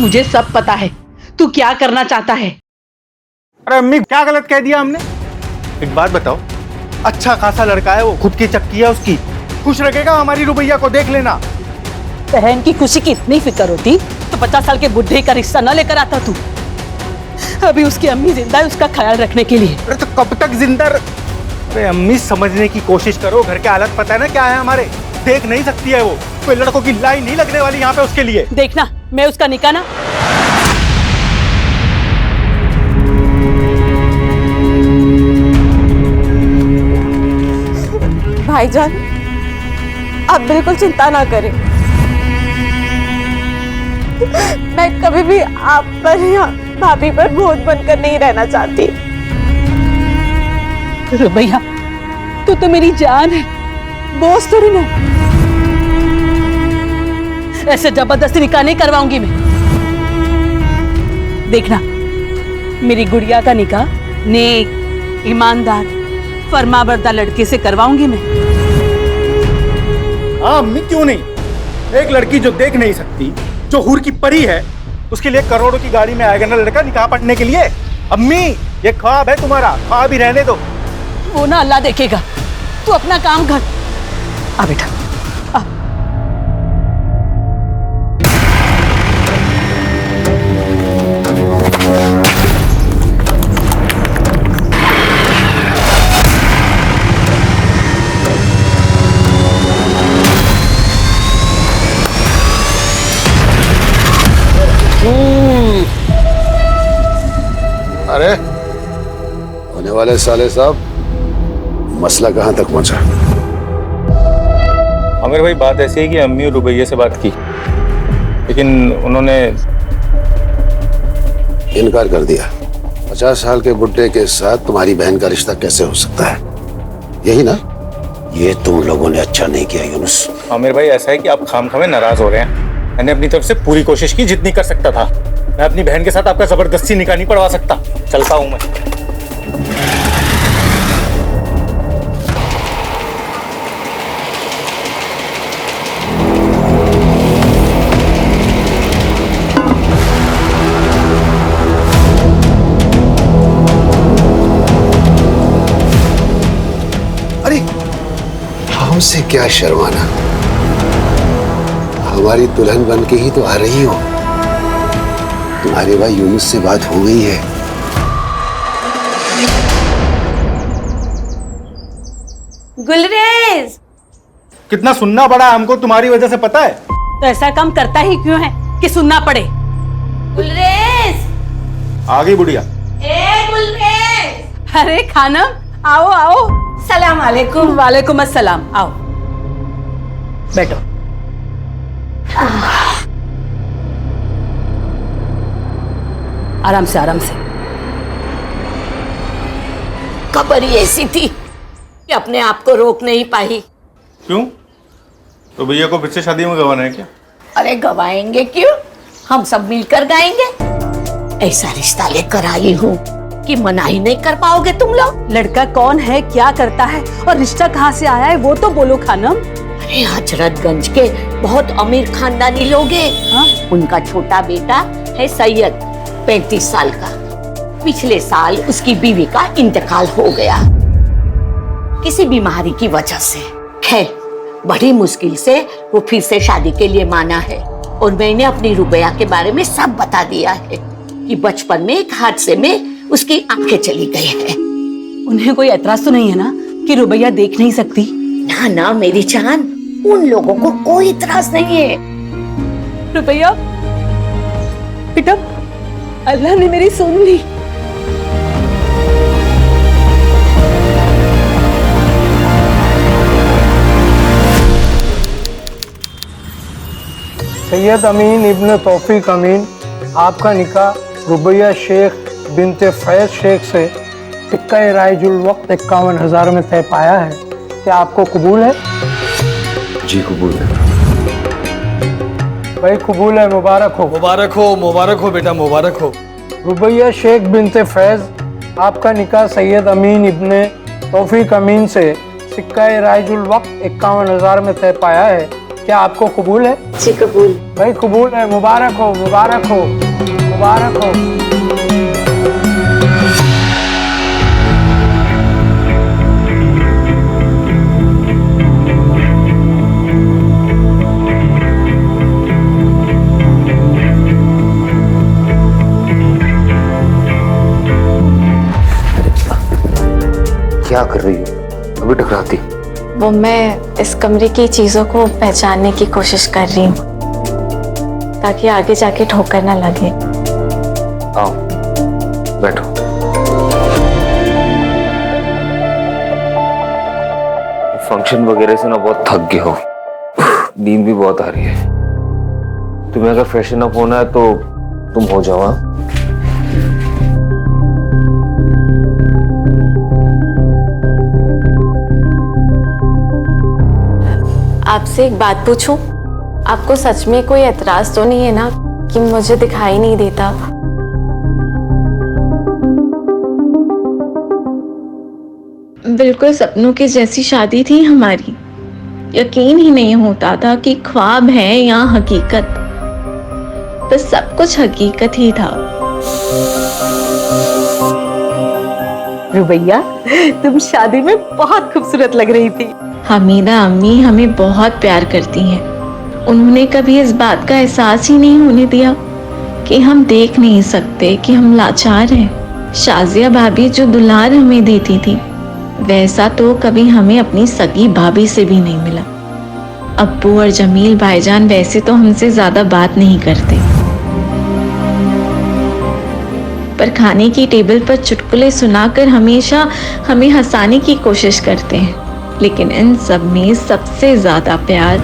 मुझे सब पता है तू क्या करना चाहता है। अरे अम्मी, क्या गलत कह दिया हमने? एक बात बताओ, अच्छा खासा लड़का है वो, खुद की चक्की है उसकी, खुश रखेगा हमारी रुबैया को, देख लेना। बहन की खुशी की इतनी फिक्र होती तो 50 साल के बुढ़े का रिश्ता न लेकर आता तू। अभी उसकी अम्मी जिंदा है उसका ख्याल रखने के लिए। अरे तो कब तक जिंदा अरे अम्मी, समझने की कोशिश करो, घर के हालत पता है ना क्या है हमारे, देख नहीं सकती है वो, कोई लड़कों की लाइन नहीं लगने वाली यहाँ पे उसके लिए। देखना मैं उसका निकाह ना। भाईजान, आप बिल्कुल चिंता ना करें। मैं कभी भी आप पर या भाभी पर बोझ बनकर नहीं रहना चाहती। रुबैया, तू तो मेरी जान है, बोझ थोड़ी ना। ऐसे जबरदस्ती निकाह नहीं करवाऊंगी मैं। देखना मेरी गुड़िया का निकाह नेक, ईमानदार, फरमाबरदार लड़के से करवाऊंगी मैं। हाँ अम्मी, क्यों नहीं। एक लड़की जो देख नहीं सकती, जो हूर की परी है, उसके लिए करोड़ों की गाड़ी में आएगा ना लड़का निकाह पढ़ने के लिए। अम्मी, ये ख्वाब है तुम्हारा, ख्वाब ही रहने दो। वो ना अल्लाह देखेगा, तू अपना काम कर। आ बेटा आ। अरे होने वाले साले साहब, मसला कहां तक पहुंचा? आमिर भाई, बात ऐसी है कि अम्मी और रुबैया से बात की, लेकिन उन्होंने इनकार कर दिया। 50 साल के बुड्ढे के साथ तुम्हारी बहन का रिश्ता कैसे हो सकता है? यही ना? ये तुम लोगों ने अच्छा नहीं किया यूनुस। आमिर भाई, ऐसा है कि आप खामखामे नाराज हो रहे हैं। मैंने अपनी तरफ से पूरी कोशिश की जितनी कर सकता था। मैं अपनी बहन के साथ आपका जबरदस्ती निकाह नहीं पढ़वा सकता। चलता हूं मैं। अरे हमसे क्या शर्माना, हमारी दुल्हन बन के ही तो आ रही हो। तुम्हारे भाई यूनुस से बात हो गई है। गुलरेज, कितना सुनना पड़ा हमको तुम्हारी वजह से, पता है? तो ऐसा काम करता ही क्यों है कि सुनना पड़े। गुलरेज, आ गई बुढ़िया। ए गुलरेज। अरे खानम, आओ आओ। सलाम वालेकुम। वालेकुम अस्सलाम, आओ बैठो। आराम से आराम से। खबर ही ऐसी थी कि अपने आप को रोक नहीं पाई। क्यों? रुबैया को फिर से शादी में गवाना है क्या? अरे गवाएंगे क्यों, हम सब मिलकर गाएंगे। ऐसा रिश्ता लेकर आई हूँ कि मना ही नहीं कर पाओगे तुम लोग। लड़का कौन है, क्या करता है और रिश्ता कहाँ से आया है वो तो बोलो खानम। अरे हजरतगंज के बहुत अमीर खानदानी लोग हैं। हाँ? उनका छोटा बेटा है सैयद, 35 साल का। पिछले साल उसकी बीवी का इंतकाल हो गया किसी बीमारी की वजह से। खैर बड़ी मुश्किल से वो फिर से शादी के लिए माना है, और मैंने अपनी रुबैया के बारे में सब बता दिया है कि बचपन में एक हादसे में उसकी आंखें चली गई है। उन्हें कोई एतराज तो नहीं है ना कि रुबैया देख नहीं सकती? ना ना मेरी जान, उन लोगों को कोई इतराज नहीं है। रुबैया बेटा, अल्लाह ने मेरी सुन ली। सैयद अमीन इब्न तौफीक अमीन, आपका निकाह रुबैया शेख बिनते फैज शेख से टिक्का राइजुल वक्त 51,000 में तय पाया है। क्या आपको कबूल है? जी कबूल है। भाई कबूल है, मुबारक हो। मुबारक हो, मुबारक हो बेटा, मुबारक हो। रुबैया शेख बिनते फैज, आपका निकाह सैयद अमीन इब्न तौफीक अमीन से सिक्का राइजुल वक्त 51,000 में तय पाया है। क्या आपको कबूल है? जी कबूल। भाई कबूल है, मुबारक हो, मुबारक हो, मुबारक हो। क्या कर रही हो? अभी टकराती। वो मैं इस कमरे की चीजों को पहचानने की कोशिश कर रही हूँ ताकि आगे जाके ठोकर ना लगे। आओ बैठो। फंक्शन वगैरह से ना बहुत थक गए हो, नींद भी बहुत आ रही है। तुम्हें अगर फ्रेशन अप होना है तो तुम हो जाओ। हाँ? आपसे एक बात पूछूं? आपको सच में कोई एतराज तो नहीं है ना कि मुझे दिखाई नहीं देता? बिल्कुल सपनों की जैसी शादी थी हमारी। यकीन ही नहीं होता था कि ख्वाब है या हकीकत। बस सब कुछ हकीकत ही था। रुबैया, तुम शादी में बहुत खूबसूरत लग रही थी। हमीदा अम्मी हमें बहुत प्यार करती हैं। उन्होंने कभी इस बात का एहसास ही नहीं होने दिया कि हम देख नहीं सकते कि हम लाचार हैं। शाजिया भाभी जो दुलार हमें देती थी, वैसा तो कभी हमें अपनी सगी भाभी से भी नहीं मिला। अब्बू और जमील भाईजान वैसे तो हमसे ज्यादा बात नहीं करते, पर खाने की टेबल पर चुटकुले सुनाकर हमेशा हमें हंसाने की कोशिश करते हैं। लेकिन इन सब में सबसे ज्यादा प्यार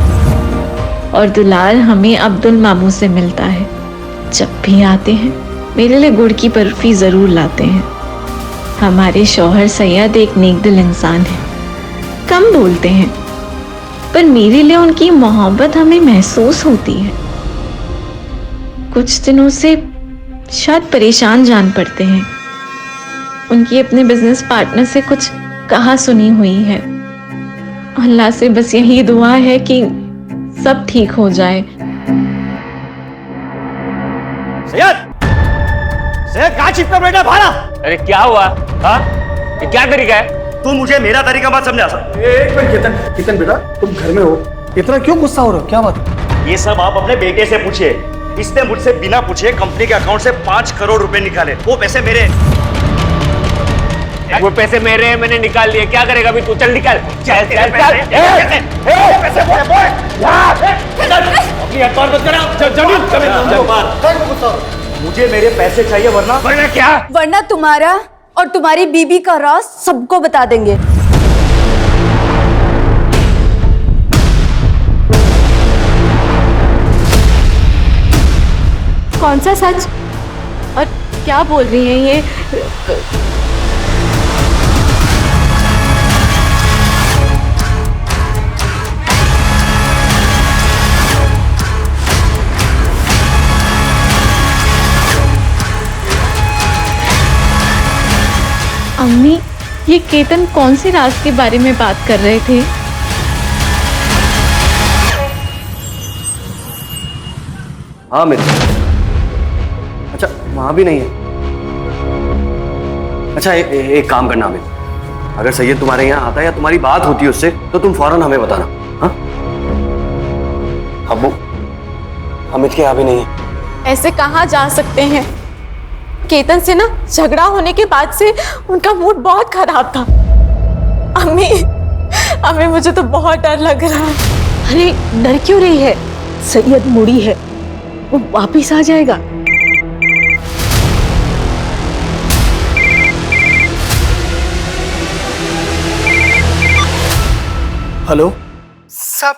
और दुलार हमें अब्दुल मामू से मिलता है। जब भी आते हैं मेरे लिए गुड़ की बर्फी जरूर लाते हैं। हमारे शौहर सैयद एक नेकदिल इंसान है, कम बोलते हैं, पर मेरे लिए उनकी मोहब्बत हमें महसूस होती है। कुछ दिनों से शायद परेशान जान पड़ते हैं। उनकी अपने बिजनेस पार्टनर से कुछ कहा सुनी हुई है। अल्लाह से बस यही दुआ है कि सब ठीक हो जाए। सैयद, सैयद कहाँ छिपकर बैठा भाड़ा? अरे क्या हुआ? हाँ? ये क्या तरीका है? तू मुझे मेरा तरीका मत समझा। एक मिनट केतन, केतन बेटा तुम घर में हो, इतना क्यों गुस्सा हो रहे हो? क्या बात? ये सब आप अपने बेटे से पूछिए। इसने मुझसे बिना पूछे कंपनी के अकाउंट से 5 करोड़ रुपए निकाले। वो पैसे मेरे। वो पैसे मेरे हैं, मैंने निकाल लिए। क्या करेगा अभी तू? चल निकाल, चल चल चल। अपनी हथौड़ मत करा। मुझे मेरे पैसे चाहिए, वरना क्या? वरना तुम्हारा और तुम्हारी बीबी का राज सबको बता देंगे। कौन सा सच और क्या बोल रही हैं ये? अम्मी, ये केतन कौन सी राज के बारे में बात कर रहे थे? हाँ मित्र। अच्छा वहां भी नहीं है। अच्छा एक काम करना अमित, अगर सैयद तुम्हारे यहाँ आता है या तुम्हारी बात होती है उससे तो तुम फौरन हमें बताना। हाँ अब्बू, अमित के यहाँ भी नहीं है। ऐसे कहाँ जा सकते हैं? केतन से ना झगड़ा होने के बाद से उनका मूड बहुत खराब था। अम्मी, अम्मी मुझे तो बहुत डर लग रहा है। अरे डर क्यों रही है? सैयद मुड़ी है, वो वापिस आ जाएगा। हेलो सब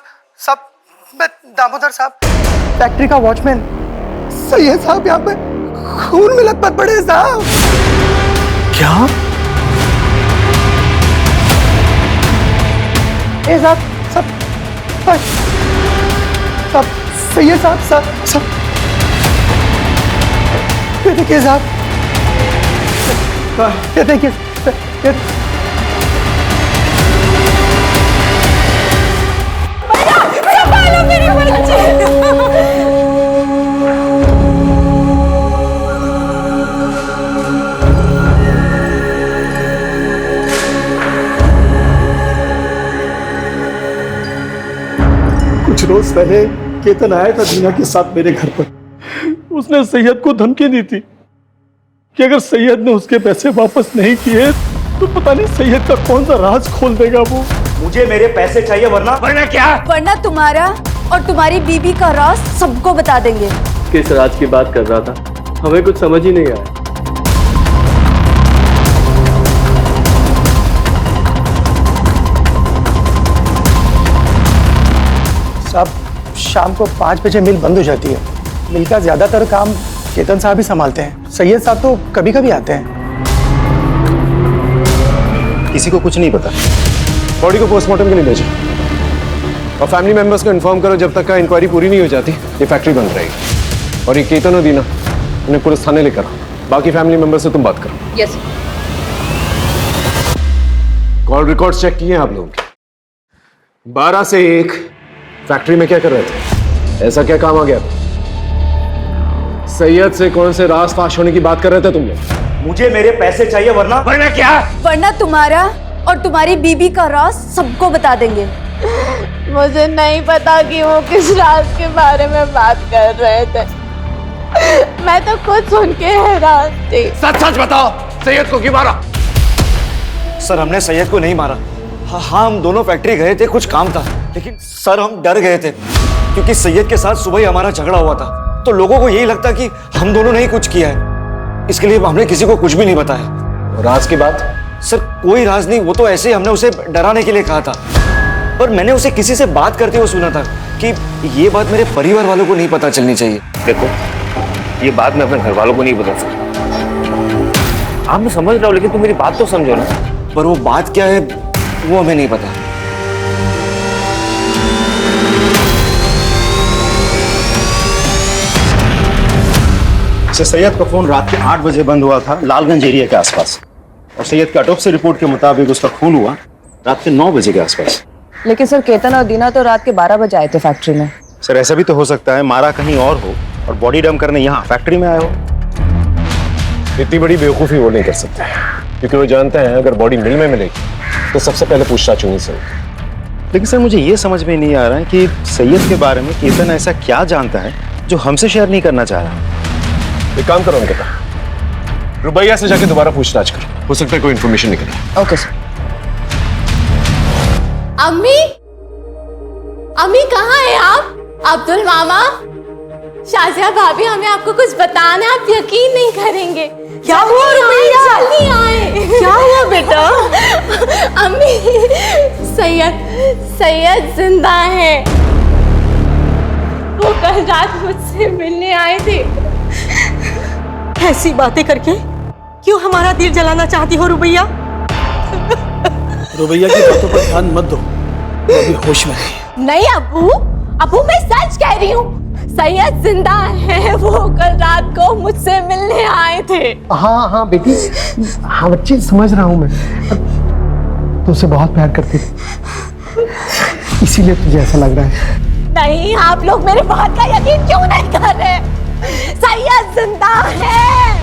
मैं दामोदर साहब, फैक्ट्री का वॉचमैन। सैयद साहब यहाँ पे खून में लथपथ पड़े हैं साहब। क्या? ए साहब, सब सैयद साहब, सब ये देखिए साहब, ये देखिए, मेरा बाल रोज पहले केतन आया था दीना के साथ मेरे घर पर। उसने सैयद को धमकी दी थी कि अगर सैयद ने उसके पैसे वापस नहीं किए तो पता नहीं सैयद का कौन सा राज खोल देगा वो। मुझे मेरे पैसे चाहिए वरना क्या? वरना तुम्हारा और तुम्हारी बीबी का राज सबको बता देंगे। किस राज की बात कर रहा था, हमें कुछ समझ ही नहीं आया। साहब, शाम को 5 बजे मिल बंद हो जाती है। मिल का ज्यादातर काम केतन साहब ही संभालते हैं। सैयद साहब तो कभी कभी आते हैं। किसी को कुछ नहीं पता। बॉडी को पोस्टमार्टम के लिए भेजो और फैमिली मेंबर्स को इन्फॉर्म करो, जब तक का इंक्वायरी पूरी नहीं हो जाती ये फैक्ट्री बंद रहेगी। और ये केतन और दीना उन्हें पुलिस थाने लेकर आओ। बाकी फैमिली मेंबर से तुम बात करो। यस। कॉल रिकॉर्ड्स चेक किए हैं आप लोगों के? 12 से 1 फैक्ट्री में क्या कर रहे थे? ऐसा क्या काम आ गया? सैयद से कौन से राज फाश होने की बात कर रहे थे तुम लोग? मुझे मेरे पैसे चाहिए वरना क्या? वरना तुम्हारा और तुम्हारी बीबी का राज सबको बता देंगे। मुझे नहीं पता कि वो किस राज के बारे में बात कर रहे थे। मैं तो खुद सुन के हैरान थी। सच सच बताओ, सैयद को क्यों मारा? सर, हमने सैयद को नहीं मारा। हाँ, हम दोनों फैक्ट्री गए थे, कुछ काम था, लेकिन सर हम डर गए थे क्योंकि सैयद के साथ सुबह ही हमारा झगड़ा हुआ था। तो लोगों को यही लगता कि हम दोनों ने ही कुछ किया है, इसके लिए हमने किसी को कुछ भी नहीं बताया। राज की बात? सर कोई राज नहीं, वो तो ऐसे ही हमने उसे डराने के लिए कहा था। पर मैंने उसे किसी से बात करते हुए सुना था कि ये बात मेरे परिवार वालों को नहीं पता चलनी चाहिए। देखो, ये बात मैं अपने घर वालों को नहीं बता सकता। आप मैं समझ रहा हूँ, लेकिन तुम मेरी बात तो समझो ना। पर वो बात क्या है वो हमें नहीं पता। सैयद का फोन रात के 8 बजे बंद हुआ था लालगंज एरिया के आसपास, और सैयद के ऑटोप्सी रिपोर्ट के मुताबिक उसका खून हुआ रात के 9 बजे के आसपास। लेकिन सर, केतन और दीना तो रात के 12 बजे आए थे फैक्ट्री में। सर, ऐसा भी तो हो सकता है मारा कहीं और हो और बॉडी डंप करने यहाँ फैक्ट्री में आए हो। इतनी बड़ी बेवकूफ़ी वो नहीं कर सकते, क्योंकि वो जानते हैं अगर बॉडी मिल में मिलेगी तो सबसे पहले पूछताछ होनी से। लेकिन सर, मुझे ये समझ में नहीं आ रहा है कि सैयद के बारे में केतन ऐसा क्या जानता है जो हमसे शेयर नहीं करना चाह रहा। एक काम करो उनके पास, रुबैया से जाके दोबारा पूछताछ करो, हो सकता है कोई इन्फॉर्मेशन निकले। Okay sir. अम्मी, अम्मी कहाँ है आप? अब्दुल मामा, शाजिया भाभी, हमें आपको कुछ बताना है, आप यकीन नहीं करेंगे। क्या हुआ रुबैया? जल्दी आए। क्या हुआ बेटा? अम्मी, सैयद जिंदा है। वो कल रात मुझसे मिलने आए थे। ऐसी बातें करके क्यों हमारा दिल जलाना चाहती हो रुबैया? रुबैया की बातों पर ध्यान मत दो, वो अभी होश में नहीं। नहीं अबू, मैं सच कह रही हूँ। सैयद जिंदा है, वो कल रात को मुझसे मिलने आए थे। हाँ बेटी, हाँ बच्ची, समझ रहा हूँ मैं। तुमसे बहुत प्यार करती थी, इसीलिए तुझे ऐसा लग रहा है। नहीं, आप लोग मेरे बात का यकीन क्यों नहीं कर रहे? सैयद जिंदा है,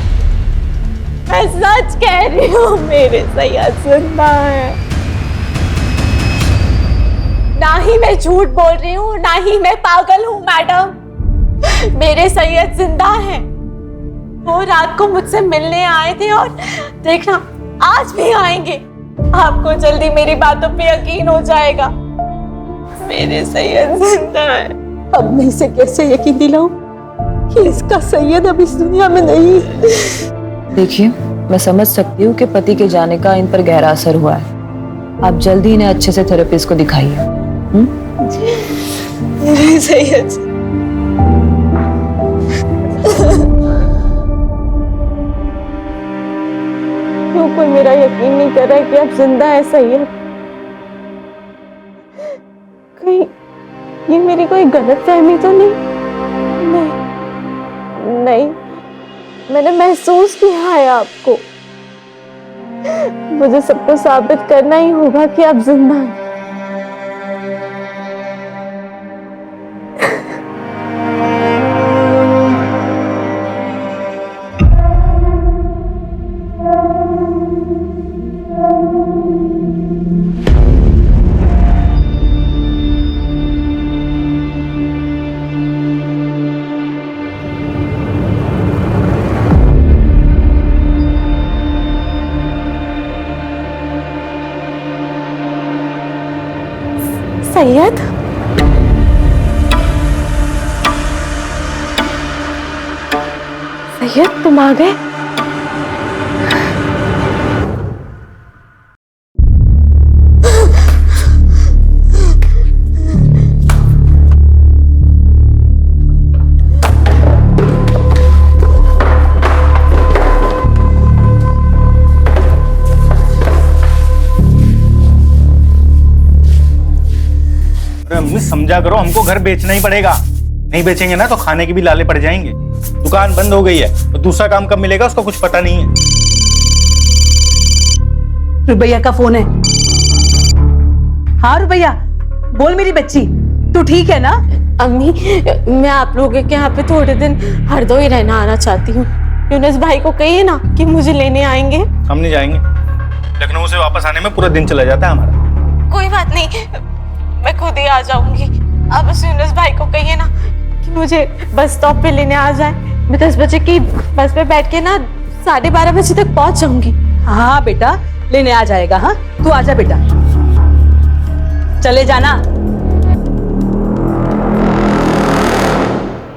मैं सच कह रही हूँ, मेरे सैयद जिंदा है। ना ही मैं झूठ बोल रही हूँ, ना ही मैं पागल हूँ मैडम। मेरे सैयद जिंदा है। वो रात को मुझसे मिलने आए थे और देखना आज भी आएंगे। आपको जल्दी मेरी बातों पे यकीन हो जाएगा। मेरे सैयद जिंदा है। अब मैं इसे कैसे यकीन दिलाऊं कि इसका सैयद अब इस दुनिया में नहीं? देखिए, मैं समझ सकती हूँ कि पति के जाने का इन पर गहरा असर हुआ है। आप जल्दी इन्हें अच्छे से थेरेपिस्ट को दिखाइए। मेरे सैयद क्यों कोई मेरा यकीन नहीं कर रहा है कि अब जिंदा है सैयद? कहीं ये मेरी कोई गलतफहमी तो नहीं, मैंने महसूस किया है आपको। मुझे सबको साबित करना ही होगा कि आप जिंदा हैं। सैयद, सैयद तुम आ गए। अम्मी समझा करो, हमको घर बेचना ही पड़ेगा। नहीं बेचेंगे ना तो खाने के भी लाले पड़ जाएंगे। दुकान बंद हो गई है तो दूसरा काम कब मिलेगा उसका कुछ पता नहीं है। रुबैया का फोन है। हाँ रुबैया, बोल मेरी बच्ची, तू ठीक है ना? अम्मी, मैं आप लोगों के यहाँ पे थोड़े दिन हरदोई रहना आना चाहती हूँ। यूनुस भाई को कहिए ना कि मुझे लेने आएंगे। हम नहीं जाएंगे, लखनऊ से वापस आने में पूरा दिन चला जाता है हमारा। कोई बात नहीं, मैं खुद ही आ जाऊंगी। आप उस यूनुस भाई को कहिए ना कि मुझे बस स्टॉप पे लेने आ जाए। मैं 10 बजे की बस पे बैठ के ना 12:30 बजे तक पहुंच जाऊंगी। हाँ बेटा, लेने आ जाएगा। हाँ तू आजा बेटा, चले जाना।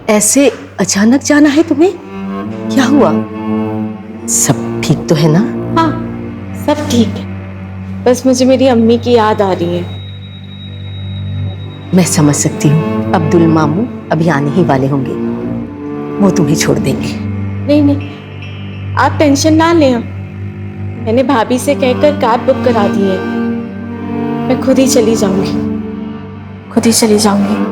ऐसे अचानक जाना है तुम्हें? क्या हुआ? सब ठीक तो है ना? हाँ सब ठीक है, बस मुझे मेरी अम्मी की याद आ रही है। मैं समझ सकती हूँ, अब्दुल मामू अभी आने ही वाले होंगे, वो तुम्हें छोड़ देंगे। नहीं नहीं, आप टेंशन ना लें। मैंने भाभी से कहकर कैब बुक करा दी है। मैं खुद ही चली जाऊंगी, खुद ही चली जाऊंगी।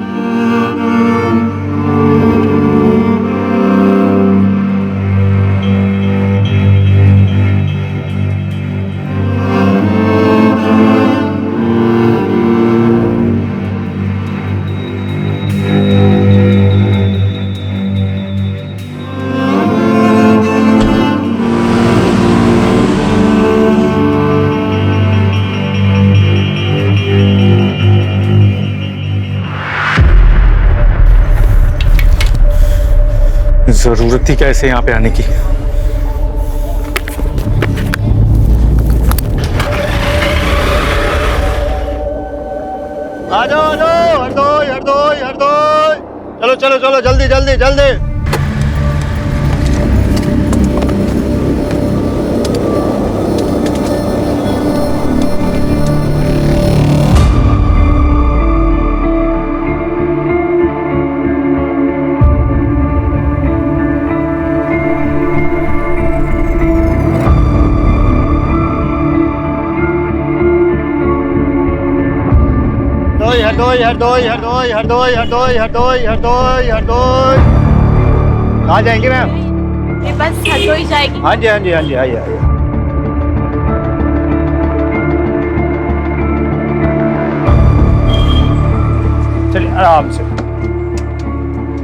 जरूरत थी क्या ऐसे यहाँ पे आने की? आ जाओ हरदोई हरदोई हरदोई, चलो चलो चलो जल्दी जल्दी जल्दी। हरदोई हरदोई हरदोई हरदोई हरदोई हरदोई हरदोई हरदोई। कहाँ जाएंगे मैम? ये बस हरदोई जाएगी। हाँ जी हाँ जी हाँ जी, आइए आइए। चलिए आराम से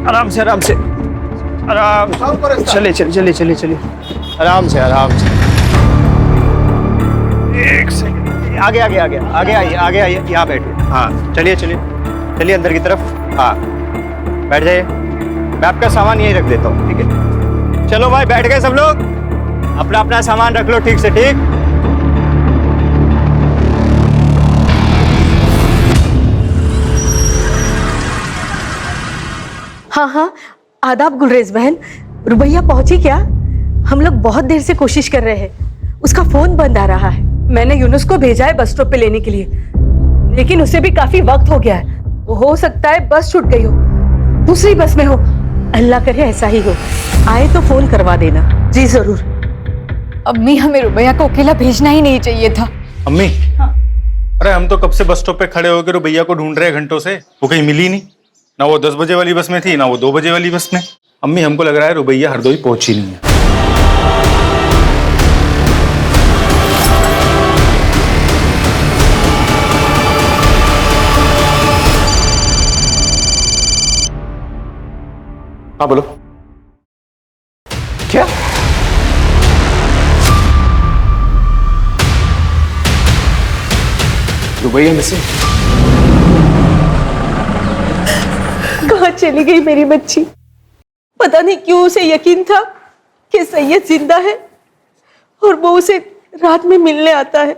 आराम से आराम से आराम से, चलिए चलिए चलिए चलिए चलिए, आराम से आराम से। एक सेकंड, आगे आगे आगे आगे आइए, आगे आइए, यहाँ बैठिए। हाँ चलिए चलिए चलिए अंदर की तरफ। हाँ बैठ जाइए, मैं आपका सामान यहीं रख देता हूँ, ठीक है? चलो भाई बैठ गए सब लोग, अपना अपना सामान रख लो ठीक से, ठीक? हाँ हाँ, आदाब गुलरेज बहन। रुबैया पहुंची क्या? हम लोग बहुत देर से कोशिश कर रहे हैं, उसका फोन बंद आ रहा है। मैंने यूनुस को भेजा है बस स्टॉप पे लेने के लिए, लेकिन उसे भी काफी वक्त हो गया है। हो सकता है बस छूट गई हो, दूसरी बस में हो। अल्लाह करे ऐसा ही हो। आए तो फोन करवा देना। जी जरूर। अम्मी, हमें रुबैया को अकेला भेजना ही नहीं चाहिए था। अम्मी हाँ। अरे हम तो कब से बस स्टॉप पे खड़े होकर रुबैया को ढूंढ रहे हैं घंटों से, वो कहीं मिली नहीं। ना वो 10 बजे वाली बस में थी, ना वो 2 बजे वाली बस में। अम्मी हमको लग रहा है रुबैया हरदोई पहुंची नहीं है। हाँ बोलो। क्या? रुबैया मिसिंग? कहाँ चली गई मेरी बच्ची? पता नहीं क्यों उसे यकीन था कि सैयद जिंदा है और वो उसे रात में मिलने आता है।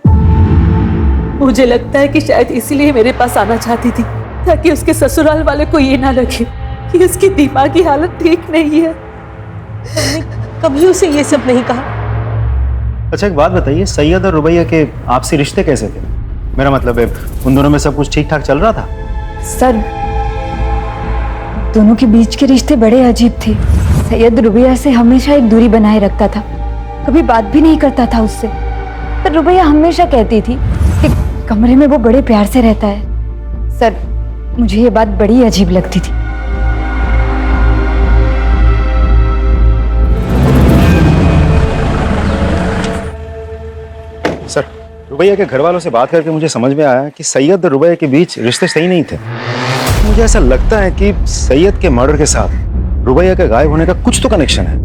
मुझे लगता है कि शायद इसीलिए मेरे पास आना चाहती थी, ताकि उसके ससुराल वाले को ये ना लगे कि उसकी दिमागी हालत ठीक नहीं है। कभी उसे ये सब नहीं कहा। अच्छा एक बात बताइए, सैयद और रुबैया के आपसी रिश्ते कैसे थे? मेरा मतलब है उन दोनों में सब कुछ ठीक ठाक चल रहा था? सर, दोनों के बीच के रिश्ते बड़े अजीब थे। सैयद रुबैया से हमेशा एक दूरी बनाए रखता था, कभी बात भी नहीं करता था उससे। पर रुबैया हमेशा कहती थी कि कमरे में वो बड़े प्यार से रहता है। सर, मुझे ये बात बड़ी अजीब लगती थी। सर, रुबैया के घर वालों से बात करके मुझे समझ में आया कि सैयद और रुबैया के बीच रिश्ते सही नहीं थे। मुझे ऐसा लगता है कि सैयद के मर्डर के साथ रुबैया के गायब होने का कुछ तो कनेक्शन है।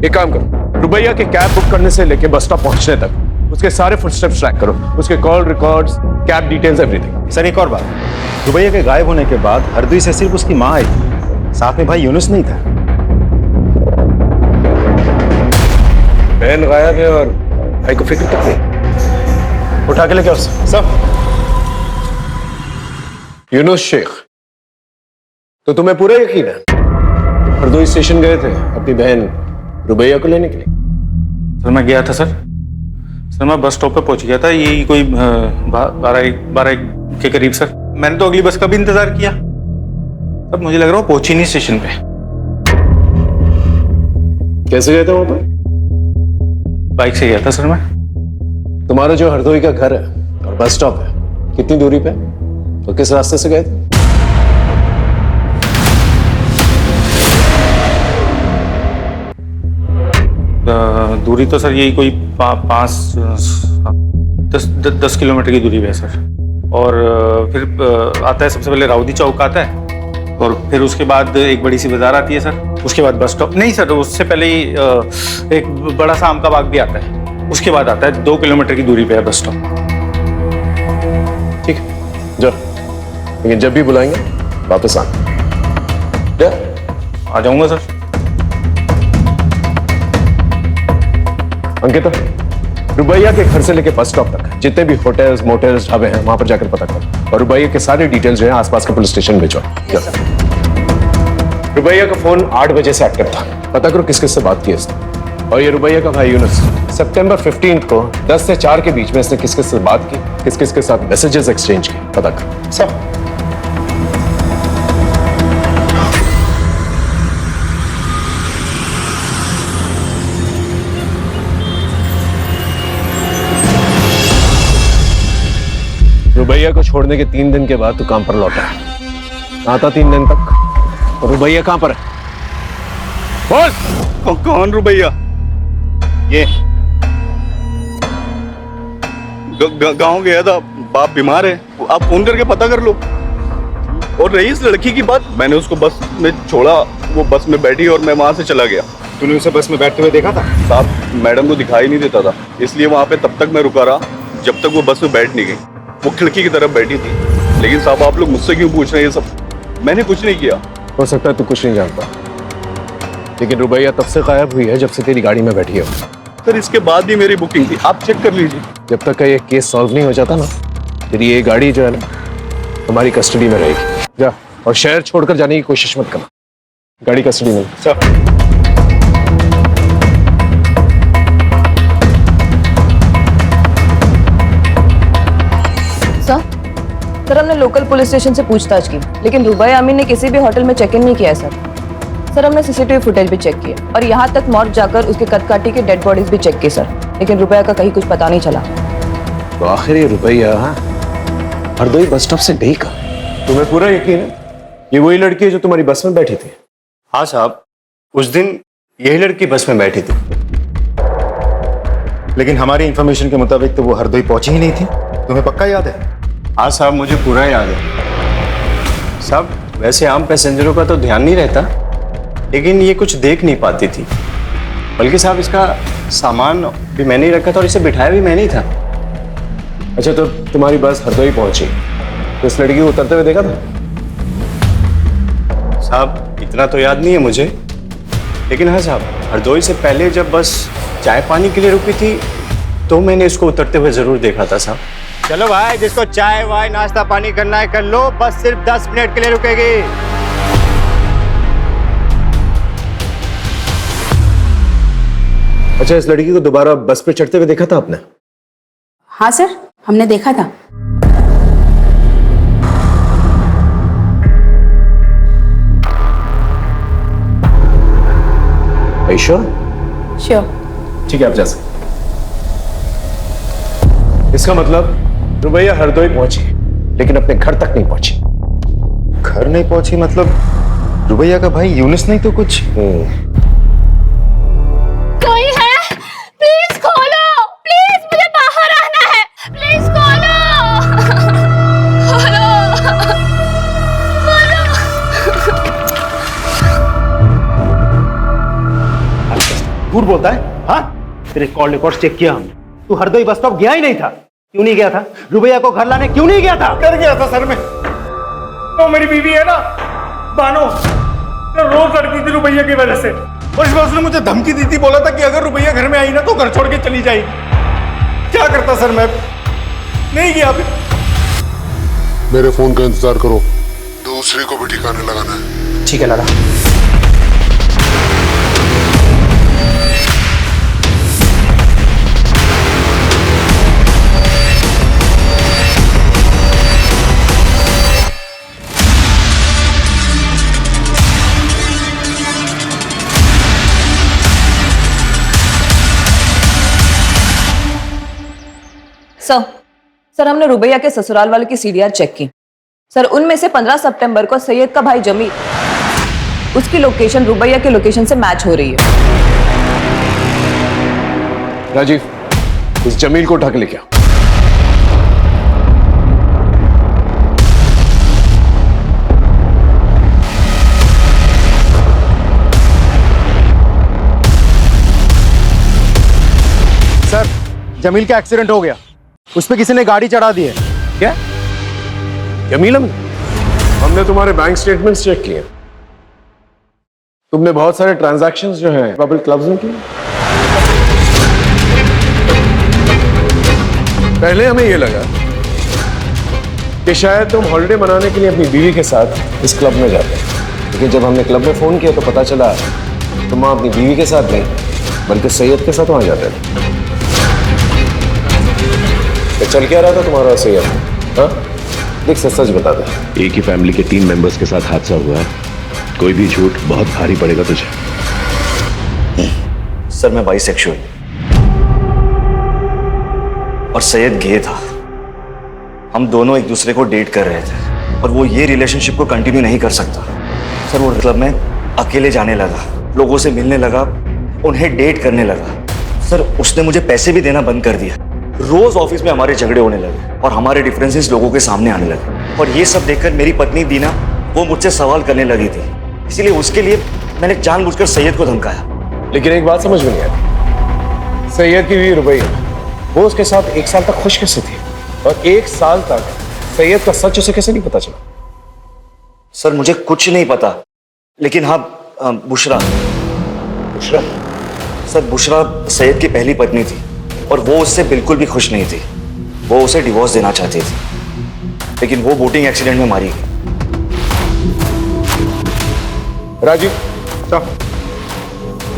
एक काम करो, रुबैया के कैब बुक करने से लेके बस स्टॉप पहुंचने तक उसके सारे फुटस्टेप्स ट्रैक करो, उसके call records, cab details, everything. Sir एक और बात, रुबैया के गायब होने के बाद हरदोई से सिर्फ उसकी माँ आई थी, साथ में भाई यूनुस नहीं था। बहन गायब है और भाई को फिक्र तक नहीं। उठा के लेके आओ सब। यूनुस शेख, तो तुम्हें पूरा यकीन है हरदोई स्टेशन गए थे अपनी बहन रुबैया को लेने के लिए? सर मैं गया था सर मैं बस स्टॉप पे पहुंच गया था, यही कोई 12 के करीब सर। मैंने तो अगली बस का भी इंतजार किया, तब मुझे लग रहा वो पहुंची नहीं स्टेशन पे। कैसे गए थे वहां पर? बाइक से गया था सर मैं। तुम्हारा जो हरदोई का घर है और बस स्टॉप है कितनी दूरी पे, तो किस रास्ते से गए थे? दूरी तो सर यही कोई 10 किलोमीटर की दूरी पे है सर। और फिर आता है सबसे पहले राउदी चौक आता है, और फिर उसके बाद एक बड़ी सी बाजार आती है सर। उसके बाद बस स्टॉप नहीं सर, उससे पहले ही एक बड़ा सा आम का बाग भी आता है। उसके बाद आता है 2 किलोमीटर की दूरी पे है बस स्टॉप। ठीक है जाओ, लेकिन जब भी बुलाएंगे वापस आना। आ जाऊंगा सर। अंकिता, रुबैया के घर से लेके बस स्टॉप तक जितने भी होटल्स, मोटल्स, ढाबे हैं वहां पर जाकर पता करो, और रुबैया के सारे डिटेल्स जो है आसपास के पुलिस स्टेशन भेजो। रुबैया का फोन 8 बजे से एक्टिव था, पता करो किस किस से बात की इसने। और ये रुबैया का भाई यूनुस सितंबर 15 को 10 से 4 के बीच में इसने किस किस से बात की, किस किस के साथ मैसेजेस एक्सचेंज किए, पता करो सब। रुबैया को छोड़ने के 3 दिन के बाद तू काम पर लौटा है। आता 3 दिन तक। और रुबैया कहां पर है? बोल। कौन रुबैया? ये गांव गया था, बाप बीमार है, आप फोन करके पता कर लो। और रही इस लड़की की बात, मैंने उसको बस में छोड़ा, वो बस में बैठी और मैं वहां से चला गया। तूने उसे बस में बैठते हुए देखा था? साहब मैडम को दिखाई नहीं देता था, इसलिए वहां पे तब तक मैं रुका रहा जब तक वो बस में बैठ नहीं गई। वो खिड़की की तरफ बैठी थी। लेकिन साहब आप लोग मुझसे क्यों पूछ रहे हैं ये सब? मैंने कुछ नहीं किया। हो सकता है तू कुछ नहीं जानता, लेकिन रुबैया तब से गायब हुई है जब से तेरी गाड़ी में बैठी हो। सर इसके बाद भी मेरी बुकिंग थी, आप चेक कर लीजिए। जब तक का ये केस सॉल्व नहीं हो जाता ना, तेरी ये गाड़ी जो है ना हमारी कस्टडी में रहेगी। जा, और शहर छोड़कर जाने की कोशिश मत करना। गाड़ी कस्टडी में। सर हमने लोकल पुलिस स्टेशन से पूछताछ की, लेकिन रुबैया अमीन ने किसी भी होटल में चेक इन नहीं किया है सर हमने सीसीटीवी फुटेज भी चेक किया, और यहाँ तक मॉर्ग जाकर उसके कदकाठी के डेड बॉडीज भी चेक की सर, लेकिन रुबैया का कहीं कुछ पता नहीं चला। तो आखिर ये रुबैया हरदोई बस स्टॉप से गई कहाँ? तुम्हें पूरा यकीन है ये वही लड़की है जो तुम्हारी बस में बैठी थी? हाँ साहब, उस दिन यही लड़की बस में बैठी थी। लेकिन हमारी इंफॉर्मेशन के मुताबिक तो वो हरदोई पहुंची ही नहीं थी। तुम्हें पक्का याद है? हाँ साहब मुझे पूरा याद है। साहब वैसे आम पैसेंजरों का तो ध्यान नहीं रहता, लेकिन ये कुछ देख नहीं पाती थी। बल्कि साहब इसका सामान भी मैंने ही रखा था और इसे बिठाया भी मैंने ही था। अच्छा तो तुम्हारी बस हरदोई पहुंची तो इस लड़की को उतरते हुए देखा था? साहब इतना तो याद नहीं है मुझे, लेकिन हाँ साहब हरदोई से पहले जब बस चाय पानी के लिए रुकी थी तो मैंने इसको उतरते हुए जरूर देखा था साहब। चलो भाई, जिसको चाय वाय नाश्ता पानी करना है कर लो, बस सिर्फ 10 मिनट के लिए रुकेगी। अच्छा, इस लड़की को दोबारा बस पे चढ़ते हुए देखा था आपने? हाँ सर, हमने देखा था। श्योर? श्योर। ठीक है, आप जा सकते। इसका मतलब रुबैया हरदोई पहुंची, लेकिन अपने घर तक नहीं पहुंची। घर नहीं पहुंची मतलब रुबैया का भाई यूनुस नहीं तो कुछ? कोई है? प्लीज खोलो, प्लीज मुझे बाहर आना है, प्लीज खोलो, खोलो, झूठ बोलता है? हाँ, तेरे कॉल रिकॉर्ड चेक किया हमने, तू हरदोई बस स्टॉप गया ही नहीं था। क्यों नहीं गया था? रुबैया को घर लाने क्यों नहीं गया था? कर गया था सर मैं। तो मेरी बीवी है ना बानो, तो रोज लड़ती थी रुबैया की वजह से, और इस बार उसने मुझे धमकी दी थी, बोला था कि अगर रुबैया घर में आई ना तो घर छोड़ के चली जाएगी। क्या करता सर मैं? नहीं गया। मेरे फोन का इंतजार करो, दूसरे को भी ठिकाने लगाना है। ठीक है लाला। सर हमने रुबैया के ससुराल वाले की सीडीआर चेक की सर। उनमें से 15 सितंबर को सैयद का भाई जमील, उसकी लोकेशन रुबैया के लोकेशन से मैच हो रही है। राजीव, इस जमील को उठा के लेके आओ। सर, जमील का एक्सीडेंट हो गया, उस पे किसी ने गाड़ी चढ़ा दी है। क्या? जमील, हमने तुम्हारे बैंक स्टेटमेंट्स चेक किए। तुमने बहुत सारे ट्रांजैक्शंस जो हैं बबल क्लब्स में किए। पहले हमें यह लगा कि शायद तुम हॉलिडे मनाने के लिए अपनी बीवी के साथ इस क्लब में जाते, लेकिन जब हमने क्लब में फोन किया तो पता चला तुम वहां अपनी बीवी के साथ नहीं बल्कि सैयद के साथ वहां जाते थे। तो चल क्या रहा था तुम्हारा और सैयद? हाँ, देख सच बता दे। एक ही फैमिली के 3 मेंबर्स के साथ हादसा हुआ है, कोई भी झूठ बहुत भारी पड़ेगा तुझे। सर, मैं बाइसेक्सुअल और सैयद गे था। हम दोनों एक दूसरे को डेट कर रहे थे और वो ये रिलेशनशिप को कंटिन्यू नहीं कर सकता। सर, वो क्लब में अकेले जाने लगा, लोगों से मिलने लगा, उन्हें डेट करने लगा। सर, उसने मुझे पैसे भी देना बंद कर दिया। रोज ऑफिस में हमारे झगड़े होने लगे और हमारे डिफरेंसेस लोगों के सामने आने लगे। और ये सब देखकर मेरी पत्नी दीना, वो मुझसे सवाल करने लगी थी, इसीलिए उसके लिए मैंने जानबूझकर सैयद को धमकाया। लेकिन एक बात समझ में नहीं आई, सैयद की बीवी रुबैया, वो उसके साथ 1 साल तक खुश कैसे थी और 1 साल तक सैयद का सच उसे कैसे नहीं पता चला? सर, मुझे कुछ नहीं पता, लेकिन हाँ, बुशरा सर, बुशरा सैयद की पहली पत्नी थी और वो उससे बिल्कुल भी खुश नहीं थी। वो उसे डिवोर्स देना चाहती थी, लेकिन वो बोटिंग एक्सीडेंट में मारी गई। राजीव,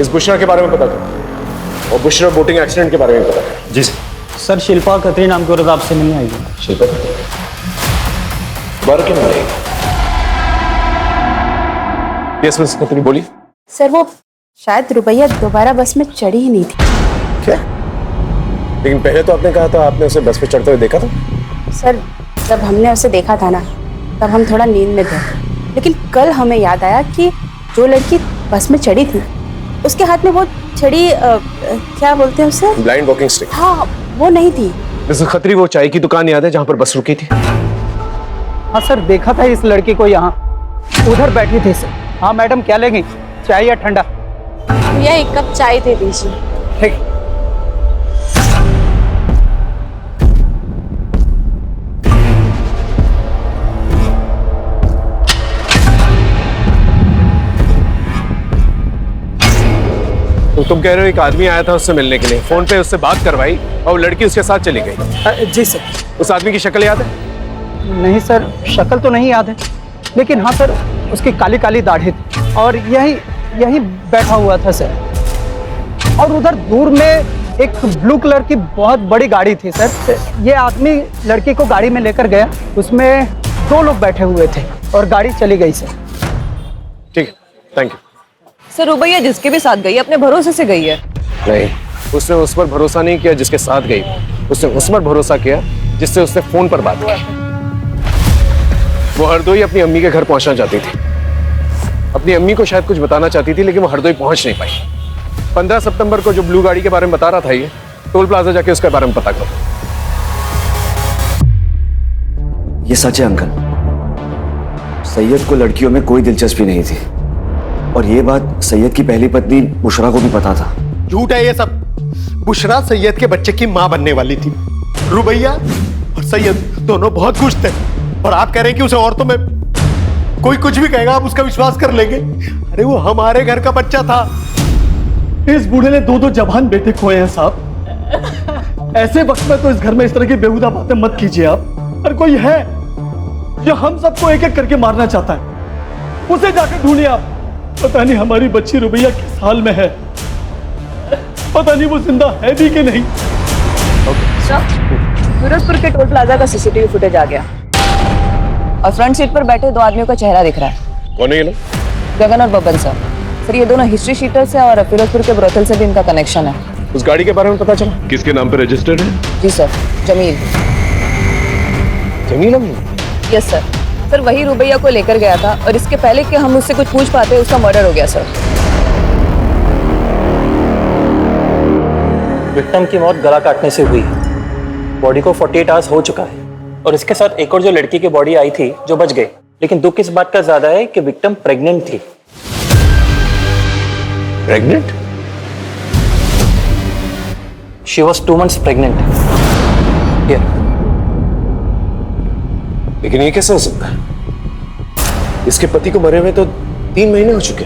इस बुशरा के बारे में पता करो और बुशरा बोटिंग एक्सीडेंट के बारे में पता करो। जी सर। सर, शिल्पा खत्री नाम की औरत आपसे मिलने आई है। शिल्पा खत्री दोबारा क्यों मिल आएगी? यस मिस खत्री, बोलिए। सर, वो शायद रुबैया दोबारा बस में चढ़ी ही नहीं थी। क्या? लेकिन पहले तो आपने कहा था आपने उसे बस पे चढ़ते हुए देखा था। सर, जब हमने उसे देखा था ना, तब हम थोड़ा नींद में थे, लेकिन कल हमें याद आया कि जो लड़की बस में चढ़ी थी उसके हाथ में वो छड़ी, क्या बोलते हैं उसे? Blind walking stick. हाँ, वो नहीं थी। मिसेस खत्री, वो चाय की दुकान याद है जहां पर बस रुकी थी? हाँ सर, देखा था इस लड़की को यहाँ, उधर बैठी थी सर। हाँ मैडम, क्या लेंगी, चाय या ठंडा? भैया 1 कप चाय दे दीजिए। ठीक। तो तुम कह रहे हो एक आदमी आया था उससे मिलने के लिए, फोन पे उससे बात करवाई और वो लड़की उसके साथ चली गई। जी सर। उस आदमी की शक्ल याद है? नहीं सर, शक्ल तो नहीं याद है, लेकिन हाँ सर, उसकी काली काली दाढ़ी थी और यही बैठा हुआ था सर। और उधर दूर में एक ब्लू कलर की बहुत बड़ी गाड़ी थी सर। ये आदमी लड़की को गाड़ी में लेकर गया, उसमें 2 लोग बैठे हुए थे और गाड़ी चली गई सर। ठीक है, थैंक यू। सर रुबैया जिसके भी साथ गई है अपने भरोसे से गई है। नहीं, उसने उस पर भरोसा नहीं किया जिसके साथ गई, उसने उस पर भरोसा किया जिससे उसने फोन पर बात की। वो हरदोई अपनी अम्मी के घर पहुंचना चाहती थी, अपनी अम्मी को शायद कुछ बताना चाहती थी, लेकिन वो हरदोई पहुंच नहीं पाई। 15 सितंबर को जो ब्लू गाड़ी के बारे में बता रहा था ये, टोल प्लाजा जाके उसके बारे में पता करो। ये सच है अंकल, सैयद को लड़कियों में कोई दिलचस्पी नहीं थी और ये बात सैयद की पहली पत्नी बुशरा को भी पता था। झूठ है ये सब। बुशरा सैयद के बच्चे की मां बनने वाली थी। रुबैया और सैयद दोनों बहुत खुश थे और आप कह रहे हैं कि उसे औरतों में कोई कुछ भी कहेगा आप उसका विश्वास कर लेंगे। अरे वो हमारे घर का बच्चा था। इस बूढ़े ने 2 जवान बेटे खोए हैं साहब। ऐसे वक्त में तो इस घर में इस तरह की बेहुदा बातें मत कीजिए आप। और कोई है जो हम सबको एक एक करके मारना चाहता है, उसे जाकर ढूंढिए आप। पता नहीं हमारी बच्ची रुबैया किस हाल में है, पता नहीं वो जिंदा है भी कि नहीं। फिरोजपुर के टोल प्लाजा का सीसीटीवी फुटेज आ गया और फ्रंट सीट पर बैठे 2 आदमियों का चेहरा दिख रहा है। कौन है ये लोग? गगन और बब्बन सर। सर ये दोनों हिस्ट्री शीटर्स हैं और फिरोजपुर के ब्रोथल से भी इनका कनेक्शन है। उस गाड़ी के बारे में पता चला? किसके नाम पे रजिस्टर्ड है? जी सर, जमील। जमील अम्मी? Yes sir. सर वही रुबैया को लेकर गया था और इसके पहले कि हम उससे कुछ पूछ पाते उसका मर्डर हो गया सर। विक्टिम की मौत गला काटने से हुई है। बॉडी को 48 आवर्स हो चुका है और इसके साथ एक और जो लड़की की बॉडी आई थी जो बच गई, लेकिन दुख इस बात का ज्यादा है कि विक्टिम प्रेग्नेंट थी। Pregnant? She was 2 months pregnant. लेकिन ये कैसे हो सकता है? इसके पति को मरे हुए तो 3 महीने हो चुके।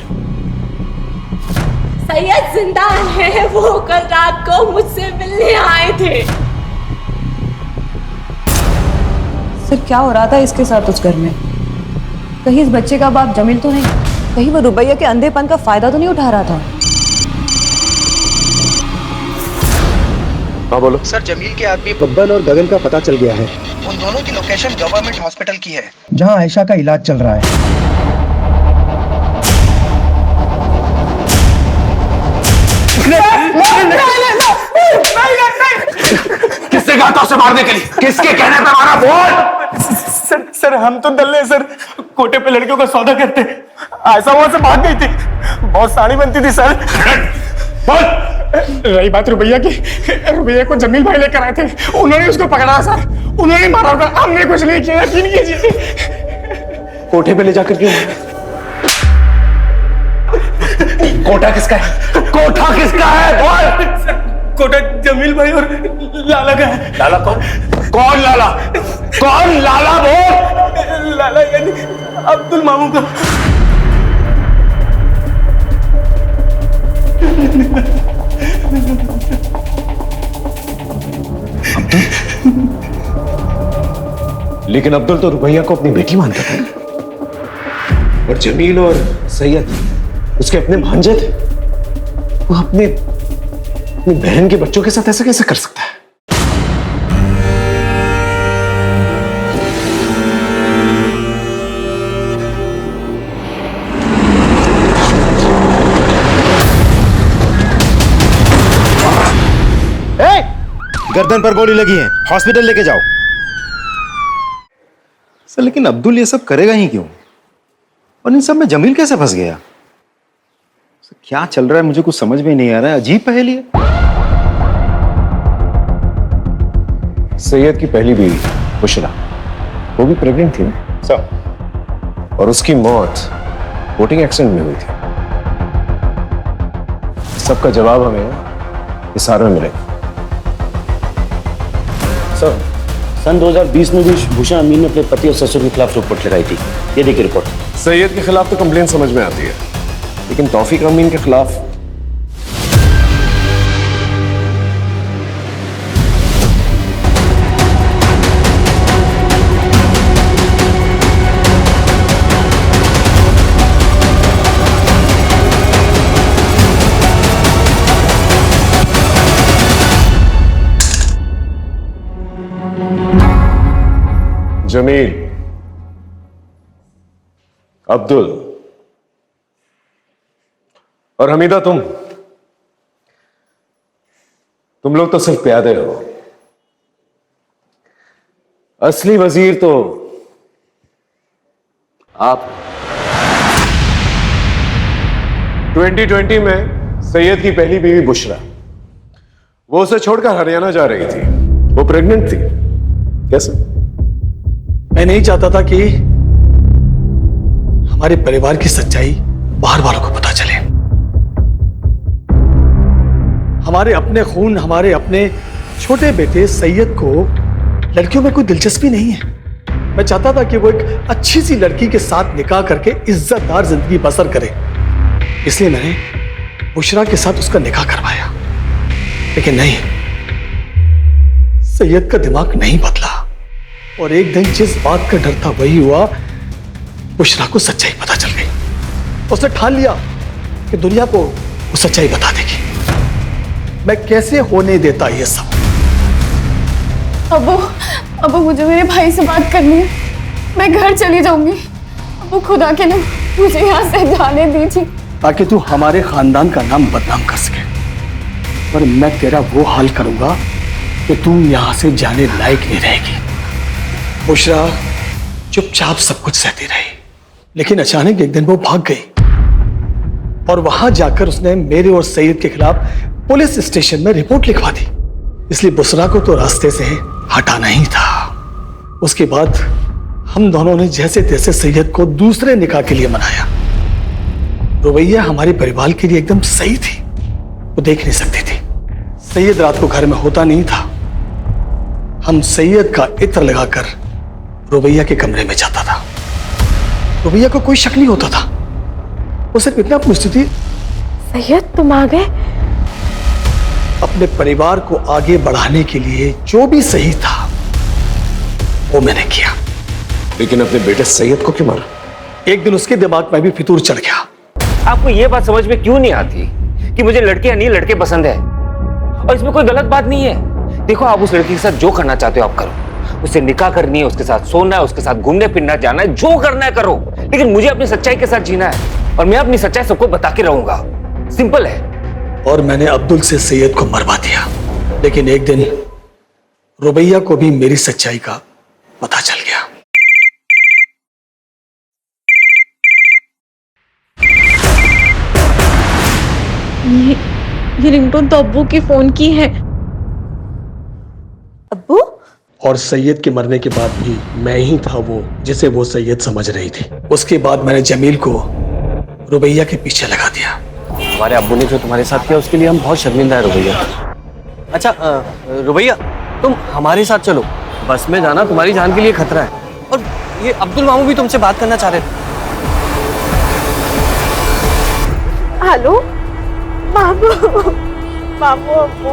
सैयद जिंदा है, वो कल रात को मुझसे मिलने आए थे। सर क्या हो रहा था इसके साथ उस घर में? कहीं इस बच्चे का बाप जमील तो नहीं? कहीं वो रुबैया के अंधेपन का फायदा तो नहीं उठा रहा था? हाँ बोलो। सर जमील के आदमी बब्बन और गगन का पता चल गया है। उन दोनों की लोकेशन गवर्नमेंट हॉस्पिटल की है जहां आयशा का इलाज चल रहा है। किससे कहा था उसे मारने के लिए? किसके कहने पे मारा? बोल। सर हम तो दल्ले सर, कोटे पे लड़कियों का सौदा करते। ऐसा वहां से भाग गई थी, बहुत साड़ी बनती थी सर। बोल। रही बात रुबैया की, रुबैया को जमील भाई लेकर आए थे, उन्होंने उसको पकड़ा सर, उन्होंने मारा होगा, हमने कुछ नहीं किया, यकीन कीजिए। कोठे पे ले जाकर क्यों? कोटा किसका है? कोठा किसका है? बोल। कोटा जमील भाई और लाला का है। लाला कौन? कौन लाला? कौन लाला? बोल। लाला यानी अब्दुल मामू का। लेकिन अब्दुल तो रुबैया को अपनी बेटी मानता था और जमील और सैयद उसके अपने भांजे थे। वो अपनी बहन के बच्चों के साथ ऐसा कैसे कर सकता है? गर्दन पर गोली लगी है, हॉस्पिटल लेके जाओ। सर लेकिन अब्दुल ये सब करेगा ही क्यों? और इन सब में जमील कैसे फंस गया? सर क्या चल रहा है मुझे कुछ समझ में नहीं आ रहा है, अजीब पहेली है। सैयद की पहली बीवी बुशरा, वो भी प्रेग्नेंट थी ना सर, और उसकी मौत बोटिंग एक्सीडेंट में हुई थी। सबका जवाब हमें इस सारे में मिलेगा। सर सन 2020 में भी भूषण अमीन ने अपने पति और ससुर के खिलाफ रिपोर्ट लगाई थी। ये देखिए रिपोर्ट। सैयद के खिलाफ तो कंप्लेन समझ में आती है, लेकिन तौफीक अमीन के खिलाफ जमील, अब्दुल और हमीदा, तुम लोग तो सिर्फ प्यादे हो। असली वजीर तो आप। 2020 में सैयद की पहली बीवी बुशरा, वो उसे छोड़कर हरियाणा जा रही थी। वो प्रेग्नेंट थी। कैसे? मैं नहीं चाहता था कि हमारे परिवार की सच्चाई बाहर वालों को पता चले। हमारे अपने खून, हमारे अपने छोटे बेटे सैयद को लड़कियों में कोई दिलचस्पी नहीं है। मैं चाहता था कि वो एक अच्छी सी लड़की के साथ निकाह करके इज्जतदार जिंदगी बसर करे, इसलिए मैंने बुशरा के साथ उसका निकाह करवाया। लेकिन नहीं, सैयद का दिमाग नहीं बदला और एक दिन जिस बात का डर था वही हुआ। बुशरा को सच्चाई पता चल गई। उसने ठान लिया कि दुनिया को वो सच्चाई बता देगी। मैं कैसे होने देता ये सब? अबू मुझे मेरे भाई से बात करनी है। मैं घर चली जाऊंगी। अबू खुदा के लिए मुझे यहाँ से जाने दीजिए, ताकि तू हमारे खानदान का नाम बदनाम कर सके। पर मैं तेरा वो हाल करूंगा कि तुम यहाँ से जाने लायक नहीं रहेगी। बुशरा चुपचाप सब कुछ सहती रही, लेकिन अचानक एक दिन वो भाग गई और वहां जाकर उसने मेरे और सईद के खिलाफ पुलिस स्टेशन में रिपोर्ट लिखवा दी। इसलिए बुशरा को तो रास्ते से हटाना ही था। उसके बाद हम दोनों ने जैसे तैसे सैयद को दूसरे निकाह के लिए मनाया। रुबैया हमारे परिवार के लिए एकदम सही थी। वो देख नहीं सकती थी। सैयद रात को घर में होता नहीं था। हम सैयद का इत्र लगाकर रुबैया के कमरे में जाता था। रुबैया को कोई शक नहीं होता था। वो सिर्फ इतना पूछती थी, सैयद तुम आ गए? अपने परिवार को आगे बढ़ाने के लिए जो भी सही था वो मैंने किया। लेकिन अपने बेटे सैयद को क्यों मारा? एक दिन उसके दिमाग में भी फितूर चढ़ गया। आपको ये बात समझ में क्यों नहीं आती कि मुझे लड़कियां नहीं लड़के पसंद है? और इसमें कोई गलत बात नहीं है। देखो, आप उस लड़की के साथ जो करना चाहते हो आप करो। उससे निकाह करनी है, उसके साथ सोना है, उसके साथ घूमने फिरना जाना है, जो करना है करो। लेकिन मुझे अपनी सच्चाई के साथ जीना है और मैं अपनी सच्चाई सबको बता के रहूंगा। सिंपल है। और मैंने अब्दुल से सैयद को मरवा दिया। लेकिन एक दिन रुबैया को भी मेरी सच्चाई का पता चल गया। ये रिंगटोन तो अब्बू की फोन की है। अब्बू? और सैयद के मरने के बाद भी मैं ही था वो जिसे वो सैयद समझ रही थी। उसके बाद मैंने जमील को रुबैया के पीछे लगा दिया। हमारे अब्बू ने जो तुम्हारे साथ किया उसके लिए हम बहुत शर्मिंदा है रुबैया। अच्छा रुबैया, तुम हमारे साथ चलो। बस में जाना तुम्हारी जान के लिए खतरा है। और ये अब्दुल मामू भी तुमसे बात करना चाह रहे थे। हेलो मामू, मामू अब्बू।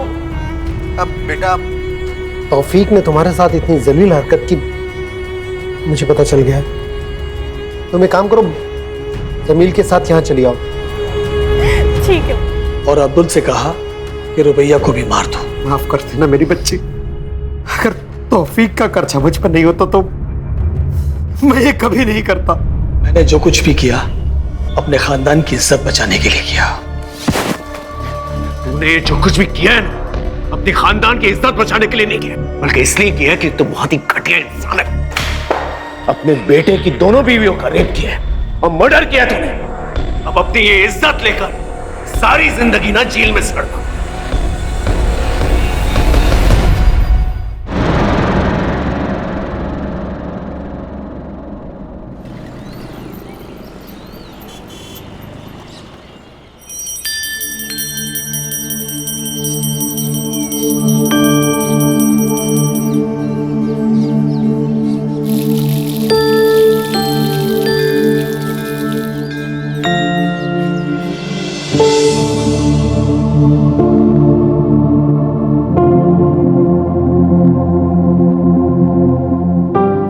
अब बेटा, तौफीक ने तुम्हारे साथ इतनी जलील हरकत की मुझे पता चल गया है। तुम एक काम करो, जमील के साथ यहाँ चली आओ। ठीक है। और अब्दुल से कहा कि रुबैया को भी मार दो। माफ कर देना मेरी बच्ची। अगर तौफीक का कर्जा मुझ पर नहीं होता तो मैं ये कभी नहीं करता। मैंने जो कुछ भी किया अपने खानदान की इज्जत बचाने के लिए किया। तुमने जो कुछ भी किया है ना, अपने खानदान की इज्जत बचाने के लिए नहीं किया, बल्कि इसलिए किया कि तुम बहुत ही घटिया इंसान है। अपने बेटे की दोनों बीवियों का रेप किया है और मर्डर किया तुमने। अब अपनी ये इज्जत लेकर सारी जिंदगी ना जेल में सड़ना।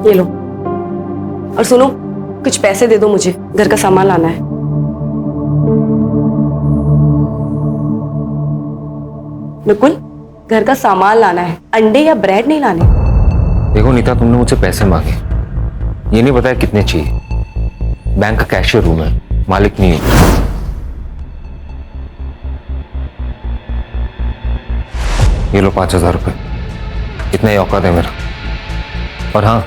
ये लो। और सुनो, कुछ पैसे दे दो मुझे, घर का सामान लाना है। बिल्कुल, घर का सामान लाना है, अंडे या ब्रेड नहीं लाने। देखो नीता, तुमने मुझसे पैसे मांगे ये नहीं बताया कितने चाहिए। बैंक का कैशियर हूं मैं, मालिक नहीं हूं। ये लो 5,000 रुपए, इतना ही औकात है मेरा। और हाँ,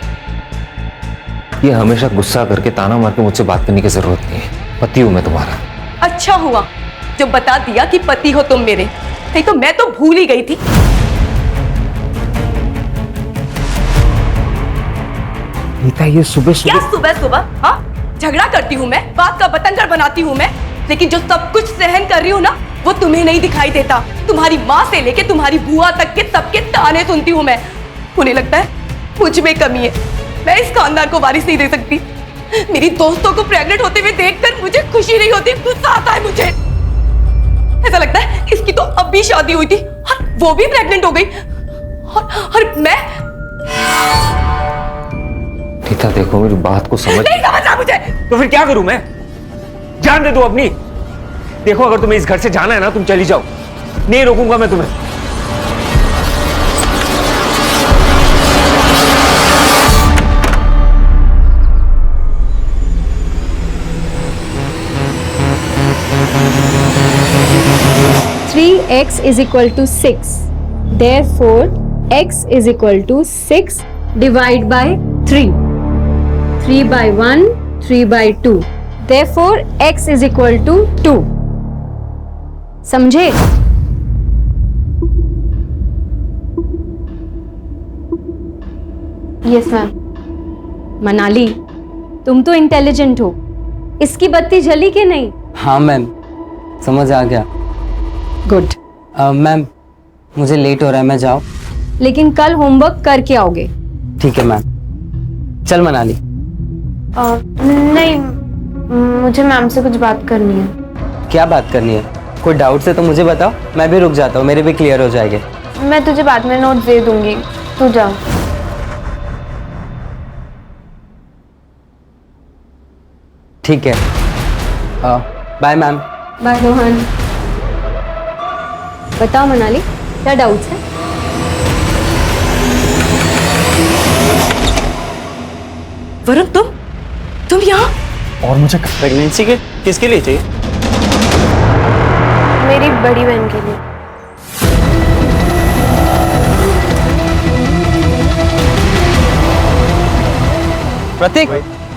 ये हमेशा गुस्सा करके ताना मार के मुझसे बात करने की जरूरत नहीं है। पति हूं मैं तुम्हारा। अच्छा हुआ जो बता दिया कि पति हो तुम मेरे, नहीं तो मैं तो भूल ही गई थी। नीता, ये सुबह क्या सुबह सुबह? हाँ, झगड़ा करती हूँ मैं, बात का बतंगड़ बनाती हूँ मैं, लेकिन जो सब कुछ सहन कर रही हूँ ना, वो तुम्हें नहीं दिखाई देता। तुम्हारी माँ से लेके तुम्हारी बुआ तक के सबके ताने सुनती हूँ मैं। उन्हें लगता है मुझ में कमी है, मैं इस खानदान को वारिस नहीं दे सकती। मेरी दोस्तों को प्रेग्नेंट होते हुए देखकर मुझे खुशी नहीं होती, गुस्सा आता है मुझे। ऐसा लगता है इसकी तो अब भी शादी हुई थी और वो भी प्रेग्नेंट हो गई, और मैं। नीता देखो, मेरी बात को समझ। नहीं समझ रहा मुझे। तो फिर क्या करूं मैं? जान दे दो अपनी। देखो, अगर तुम्हें इस घर से जाना है ना, तुम चली जाओ, नहीं रोकूंगा मैं तुम्हें। x is equal to 6. Therefore, x is equal to 6 divided by 3. 3 by 1, 3 by 2. Therefore, x is equal to 2. समझे? Yes ma'am. मनाली, तुम तो इंटेलिजेंट हो, इसकी बत्ती जली कि नहीं? हाँ मैम, समझ आ गया। गुड। मैम, मुझे लेट हो रहा है, मैं जाऊँ? लेकिन कल होमवर्क करके आओगे। ठीक है मैम। चल मनाली। नहीं, मुझे मैम से कुछ बात करनी है। क्या बात करनी है? कोई डाउट है तो मुझे बताओ, मैं भी रुक जाता हूँ, मेरे भी क्लियर हो जाएंगे। मैं तुझे बाद में नोट दे दूंगी, तू जा। ठीक है, बाय मैम। बाय रोहन। बताओ मनाली, क्या डाउट्स है? वरुण, तुम यहाँ? और मुझे प्रेगनेंसी के किसके लिए चाहिए? मेरी बड़ी बहन के लिए। प्रतीक,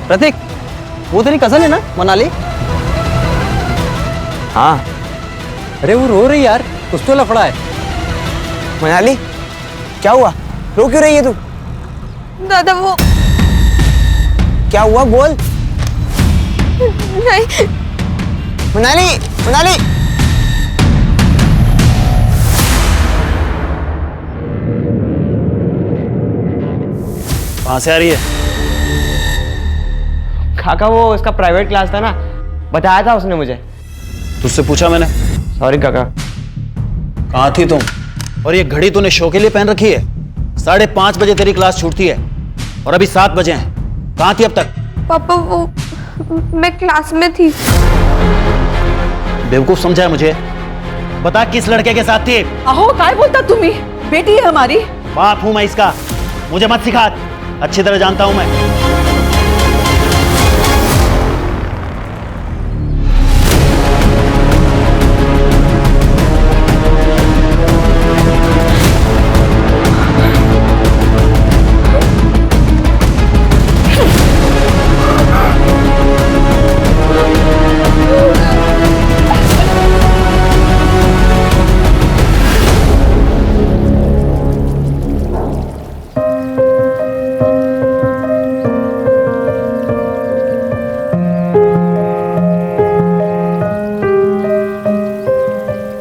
प्रतीक, वो तेरी कजन है ना मनाली? हाँ। अरे वो रो रही यार, कुछ तो लफड़ा है। मनाली, क्या हुआ? रो क्यों रही है तू? दादा वो। क्या हुआ, बोल। नहीं। मनाली, मनाली। कहाँ से आ रही है? काका, वो उसका प्राइवेट क्लास था ना, बताया था उसने मुझे। तुझसे पूछा मैंने? सॉरी काका। कहाँ थी तुम? और ये घड़ी तूने शो के लिए पहन रखी है? 5:30 बजे तेरी क्लास छूटती है और अभी 7 बजे हैं। कहाँ थी अब तक? पापा वो, मैं क्लास में थी। बेवकूफ समझा है मुझे? बता किस लड़के के साथ थी? अहो, काय बोलता तुम्ही? बेटी है हमारी। बाप हूं मैं इसका, मुझे मत सिखा, अच्छी तरह जानता हूं मैं।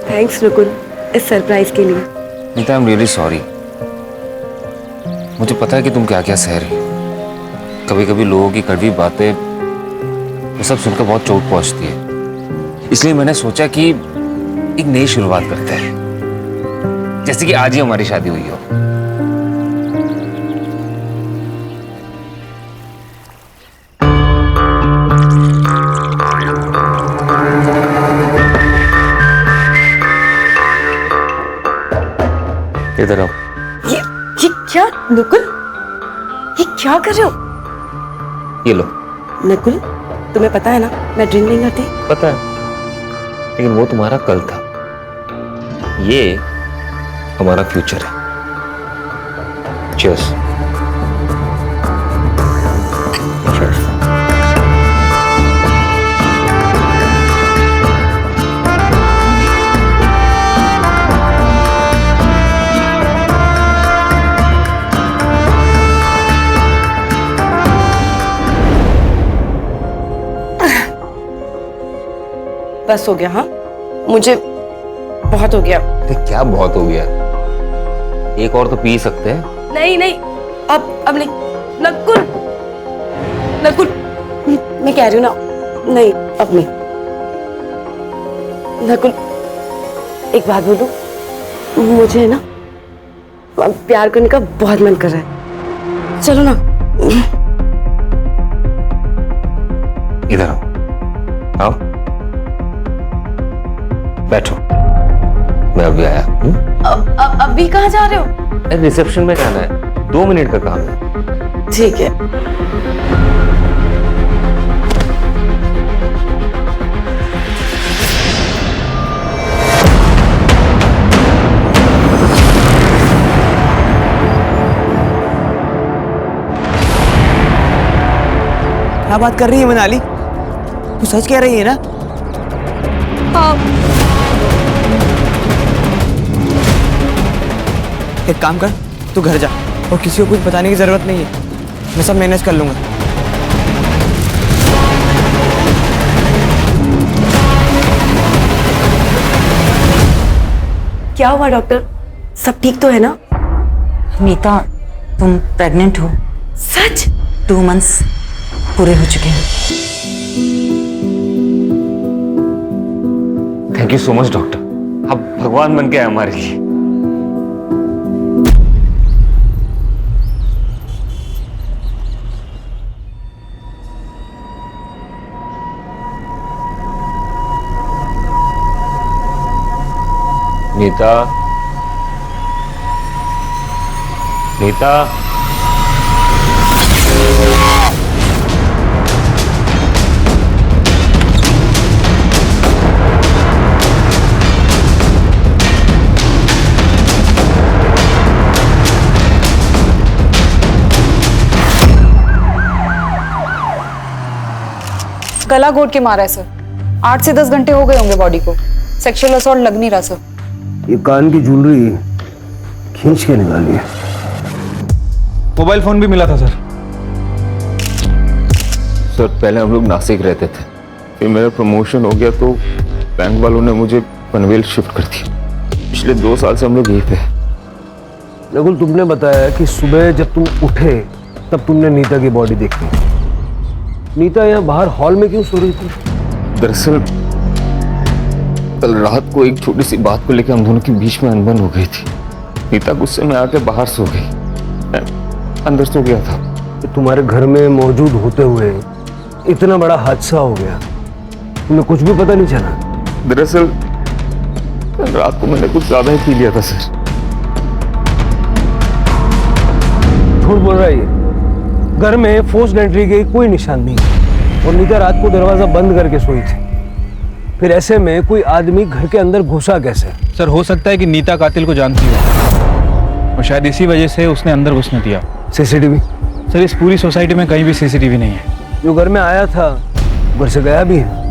थैंक्स रुकुल, इस सरप्राइज के लिए। Nita, I am really sorry. मुझे पता है कि तुम क्या क्या सह रही हो। कभी कभी लोगों की कड़वी बातें वो सब सुनकर बहुत चोट पहुंचती है। इसलिए मैंने सोचा कि एक नई शुरुआत करते हैं, जैसे कि आज ही हमारी शादी हुई हो। इधर आओ। ये क्या नुकुल, ये क्या कर रहे हो? ये लो। नकुल, तुम्हें पता है ना मैं ड्रिंक नहीं करती। पता है, लेकिन वो तुम्हारा कल था, ये हमारा फ्यूचर है। Cheers. बस हो गया। हाँ, मुझे बहुत हो गया। क्या बहुत हो गया? एक और तो पी सकते हैं। नहीं नहीं, अब नहीं। नकुल, नकुल, मैं कह रही हूँ ना, नहीं अब नहीं। नकुल, एक बात बोलूं, मुझे ना प्यार करने का बहुत मन कर रहा है। चलो ना। इधर आओ, आओ, बैठो। मैं अभी आया। अभी कहाँ जा रहे हो? रिसेप्शन में जाना है, 2 मिनट का काम है। ठीक है। क्या बात कर रही है मनाली? तू सच कह रही है ना? एक काम कर, तू घर जा और किसी को कुछ बताने की जरूरत नहीं है, मैं सब मैनेज कर लूंगा। क्या हुआ डॉक्टर? सब ठीक तो है ना? नीता, तुम प्रेग्नेंट हो। सच? 2 मंथ्स पूरे हो चुके हैं। Thank you so much doctor, आप भगवान बन के आए हमारे लिए। नीता, नीता, गला घोट के मारा है सर। 8 से 10 घंटे हो गए होंगे बॉडी को। सेक्सुअल असॉल्ट लग नहीं रहा सर। ये कान की ज्वेलरी खींच के निकाली है। मोबाइल फोन भी मिला था सर। सर पहले हम लोग नासिक रहते थे, फिर मेरा प्रमोशन हो गया तो बैंक वालों ने मुझे पनवेल शिफ्ट कर दिया। पिछले 2 साल से हम लोग यहीं पे। नकुल, तुमने बताया कि सुबह जब तुम उठे तब तुमने नीता की बॉडी देखी। नीता यहाँ बाहर हॉल में क्यों सो रही थी? दरअसल कल रात को एक छोटी सी बात को लेकर हम दोनों के बीच में अनबन हो गई थी। नीता गुस्से में आके बाहर सो गई, मैं अंदर सो गया था। तो तुम्हारे घर में मौजूद होते हुए इतना बड़ा हादसा हो गया, तुम्हें कुछ भी पता नहीं चला? दरअसल कल रात को मैंने कुछ ज्यादा ही पी लिया था सर। झूठ बोल रहा है। घर में फोर्स्ड एंट्री के कोई निशान नहीं और नीता रात को दरवाजा बंद करके सोई थी। फिर ऐसे में कोई आदमी घर के अंदर घुसा कैसे? सर हो सकता है कि नीता कातिल को जानती हो और शायद इसी वजह से उसने अंदर घुसने दिया। सीसीटीवी? सर इस पूरी सोसाइटी में कहीं भी सीसीटीवी नहीं है। जो घर में आया था घर से गया भी है।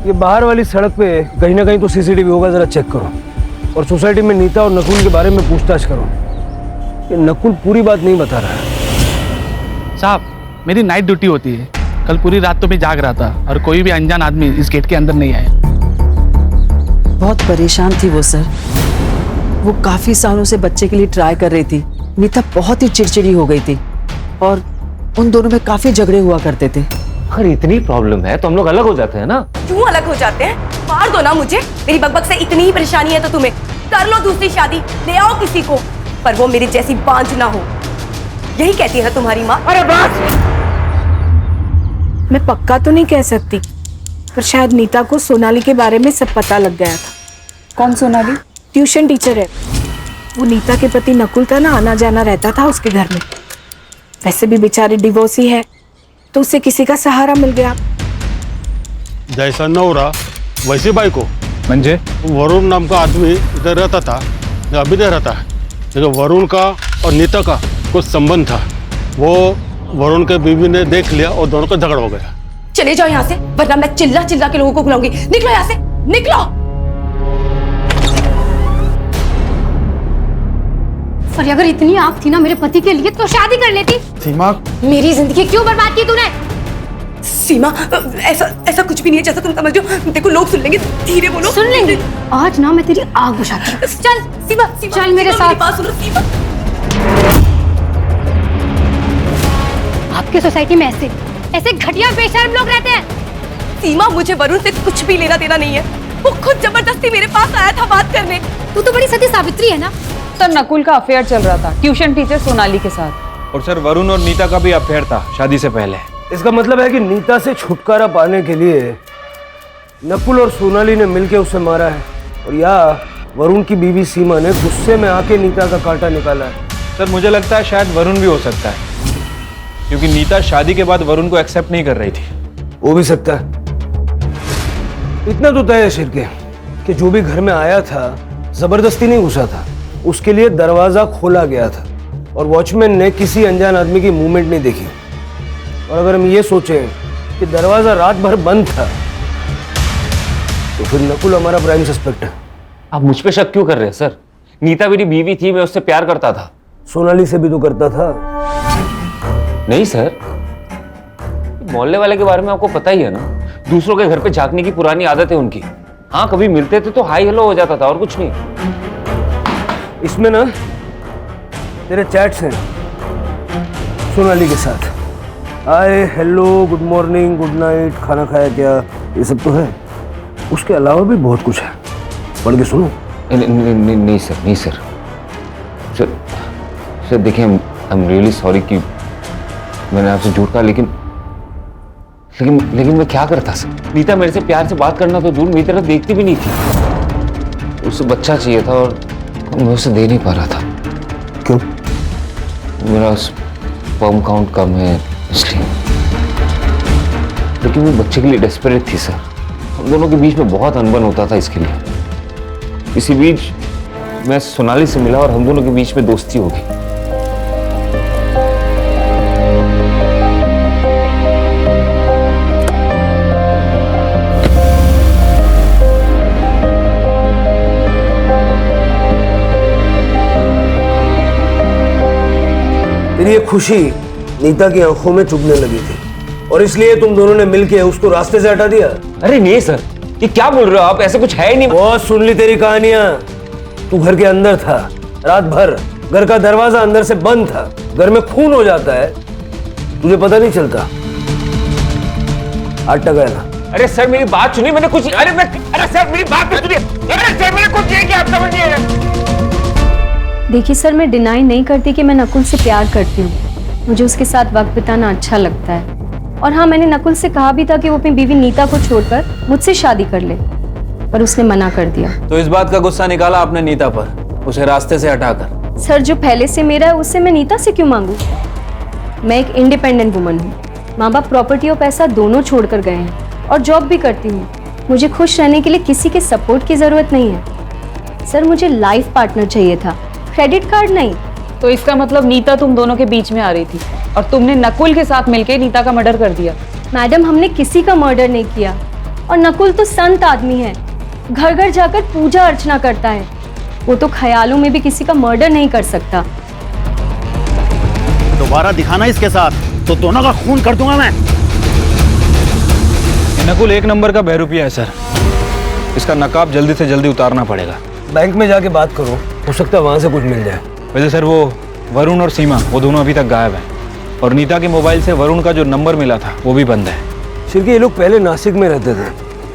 ये बाहर वाली सड़क पे कहीं ना कहीं तो सीसीटीवी होगा, जरा चेक करो। और सोसाइटी में नीता और नकुल के बारे में पूछताछ करो। ये नकुल पूरी बात नहीं बता रहा है। साहब, मेरी नाइट ड्यूटी होती है। कल पूरी रात तो मैं जाग रहा था और कोई भी अनजान आदमी इस गेट के अंदर नहीं आया। बहुत परेशान थी वो सर। वो काफी सालों से बच्चे के लिए ट्राई कर रही थी। नीता बहुत ही चिड़चिड़ी हो गई थी और उन दोनों में काफी झगड़े हुआ करते थे। अगर इतनी प्रॉब्लम है तो हम लोग अलग हो जाते हैं ना। क्यों अलग हो जाते हैं? मार दो ना मुझे। मेरी बकबक से इतनी ही परेशानी है तो तुम्हें कर लो दूसरी शादी, ले आओ किसी को, पर वो मेरी जैसी बांझ ना हो। यही कहती है तुम्हारी माँ। अरे बस! मैं पक्का तो नहीं कह सकती, पर शायद नीता को सोनाली के बारे में सब पता लग गया था। कौन सोनाली? ट्यूशन टीचर है। वो नीता के पति नकुल था ना, आना जाना रहता था उसके घर में। वैसे भी बेचारी डिवोर्सी है, तो उसे किसी का सहारा मिल गया। जैसा नवरा वैसी बायको। म्हणजे वरुण नाम का आदमी इधर रहता था, जो अभी नहीं रहता है। लेकिन वरुण का और नीता का कुछ संबंध था, वो वरुण के बीवी ने देख लिया और दोनों का झगड़ा हो गया। चले जाओ यहाँ से, वरना मैं चिल्ला चिल्ला के लोगों को बुलाऊंगी। निकलो यहाँ से, निकलो। पर अगर इतनी आग थी ना मेरे पति के लिए तो शादी कर लेती। सीमा, मेरी जिंदगी क्यों बर्बाद की तूने? सीमा, ऐसा कुछ भी नहीं है जैसा तुम समझ रहे हो। देखो लोग सुन लेंगे, धीरे बोलो। सुन लेंगे। आज ना मैं तेरी आग बुझाती हूँ। चल सीमा, चल मेरे साथ। बात सुनो सीमा। आपके सोसाइटी में ऐसे घटिया बेशर्म लोग रहते हैं। सीमा, मुझे वरुण से कुछ भी लेना देना नहीं है। वो खुद जबरदस्ती मेरे पास आया था बात करने। तू तो बड़ी सती सावित्री है ना। सर नकुल का अफेयर चल रहा था ट्यूशन टीचर सोनाली के साथ। और सर वरुण और नीता का भी अफेयर था शादी से पहले। इसका मतलब है कि नीता से छुटकारा पाने के लिए नकुल और सोनाली ने मिलकर उसे मारा है, और या वरुण की बीवी सीमा ने गुस्से में आके नीता का कांटा निकाला है। सर मुझे लगता है शायद वरुण भी हो सकता है, क्योंकि नीता शादी के बाद वरुण को एक्सेप्ट नहीं कर रही थी। हो भी सकता है। इतना तो तय है शिरके कि जो भी घर में आया था जबरदस्ती नहीं घुसा था, उसके लिए दरवाजा खोला गया था और वॉचमैन ने किसी अनजान आदमी की मूवमेंट नहीं देखी। और अगर हम ये सोचें कि दरवाजा रात भर बंद था तो फिर नकुल हमारा प्राइम सस्पेक्ट है। आप मुझ पे शक क्यों कर रहे हैं सर? नीता मेरी बीवी थी, मैं उससे प्यार करता था। सोनाली से भी तो करता था। नहीं सर, मोहल्ले वाले के बारे में आपको पता ही है ना, दूसरों के घर पे झांकने की पुरानी आदत है उनकी। हाँ, कभी मिलते थे तो हाई हेलो हो जाता था और कुछ नहीं। इसमें ना तेरे चैट्स हैं सोनाली के साथ। Hi, hello, good morning, good night, खाना खाया क्या, ये सब तो है। उसके अलावा भी बहुत कुछ है, पढ़ के सुनो। नहीं सर, नहीं सर। सर देखिए, आई एम रियली सॉरी कि मैंने आपसे झूठ कहा, लेकिन मैं क्या करता सर? नीता मेरे से प्यार से बात करना तो दूर, मेरी तरफ देखती भी नहीं थी। उसे बच्चा चाहिए था और मैं उसे दे नहीं पा रहा था। क्यों? मेरा स्पर्म काउंट कम है इसलिए। लेकिन वो बच्चे के लिए डेस्परेट थी सर। हम दोनों के बीच में बहुत अनबन होता था इसके लिए। इसी बीच मैं सोनाली से मिला और हम दोनों के बीच में दोस्ती हो गई। तेरी ये खुशी नीता की आंखों में चुभने लगी थी और इसलिए तुम दोनों ने मिलकर उसको रास्ते से हटा दिया। अरे नहीं सर, ये क्या बोल रहे हो आप? ऐसा कुछ है ही नहीं। बहुत सुन ली तेरी कहानियां। तू घर के अंदर था रात भर, घर का दरवाजा अंदर से बंद था, घर में खून हो जाता है, तुझे पता नहीं चलता। आठ टका है ना। अरे सर मेरी बात सुनिए, मैंने कुछ अरे सर मेरी बात तो सुनिए। अरे सर मैंने कुछ नहीं किया, आप समझिए। देखिए सर, मैं डिनाई नहीं करती कि मैं नकुल से प्यार करती हूँ। मुझे उसके साथ वक्त बिताना अच्छा लगता है। और हाँ, मैंने नकुल से कहा भी था कि वो अपनी बीवी नीता को छोड़कर मुझसे शादी कर ले, पर उसने मना कर दिया। तो इस बात का गुस्सा निकाला आपने नीता पर, उसे रास्ते से हटाकर। सर, जो पहले से मेरा है उससे मैं नीता से क्यों मांगू? मैं एक इंडिपेंडेंट वुमन हूँ। माँ बाप प्रॉपर्टी और पैसा दोनों छोड़कर गए हैं और जॉब भी करती हूँ। मुझे खुश रहने के लिए किसी के सपोर्ट की जरूरत नहीं है। सर, मुझे लाइफ पार्टनर चाहिए था, क्रेडिट कार्ड नहीं। तो इसका मतलब नीता तुम दोनों के बीच में आ रही थी और तुमने नकुल के साथ मिलकर नीता का मर्डर कर दिया। मैडम, हमने किसी का मर्डर नहीं किया। और नकुल तो संत आदमी है, घर घर जाकर पूजा अर्चना करता है। वो तो ख्यालों में भी किसी का मर्डर नहीं कर सकता। दोबारा दिखाना इसके साथ तो दोनों का खून कर दूंगा मैं। नकुल एक नंबर का बहरूपिया है सर, इसका नकाब जल्दी से जल्दी उतारना पड़ेगा। बैंक में जाके बात करो, हो सकता है वहां से कुछ मिल जाए। वैसे सर वो वरुण और सीमा वो दोनों अभी तक गायब हैं और नीता के मोबाइल से वरुण का जो नंबर मिला था वो भी बंद है। शिरके, ये लोग पहले नासिक में रहते थे,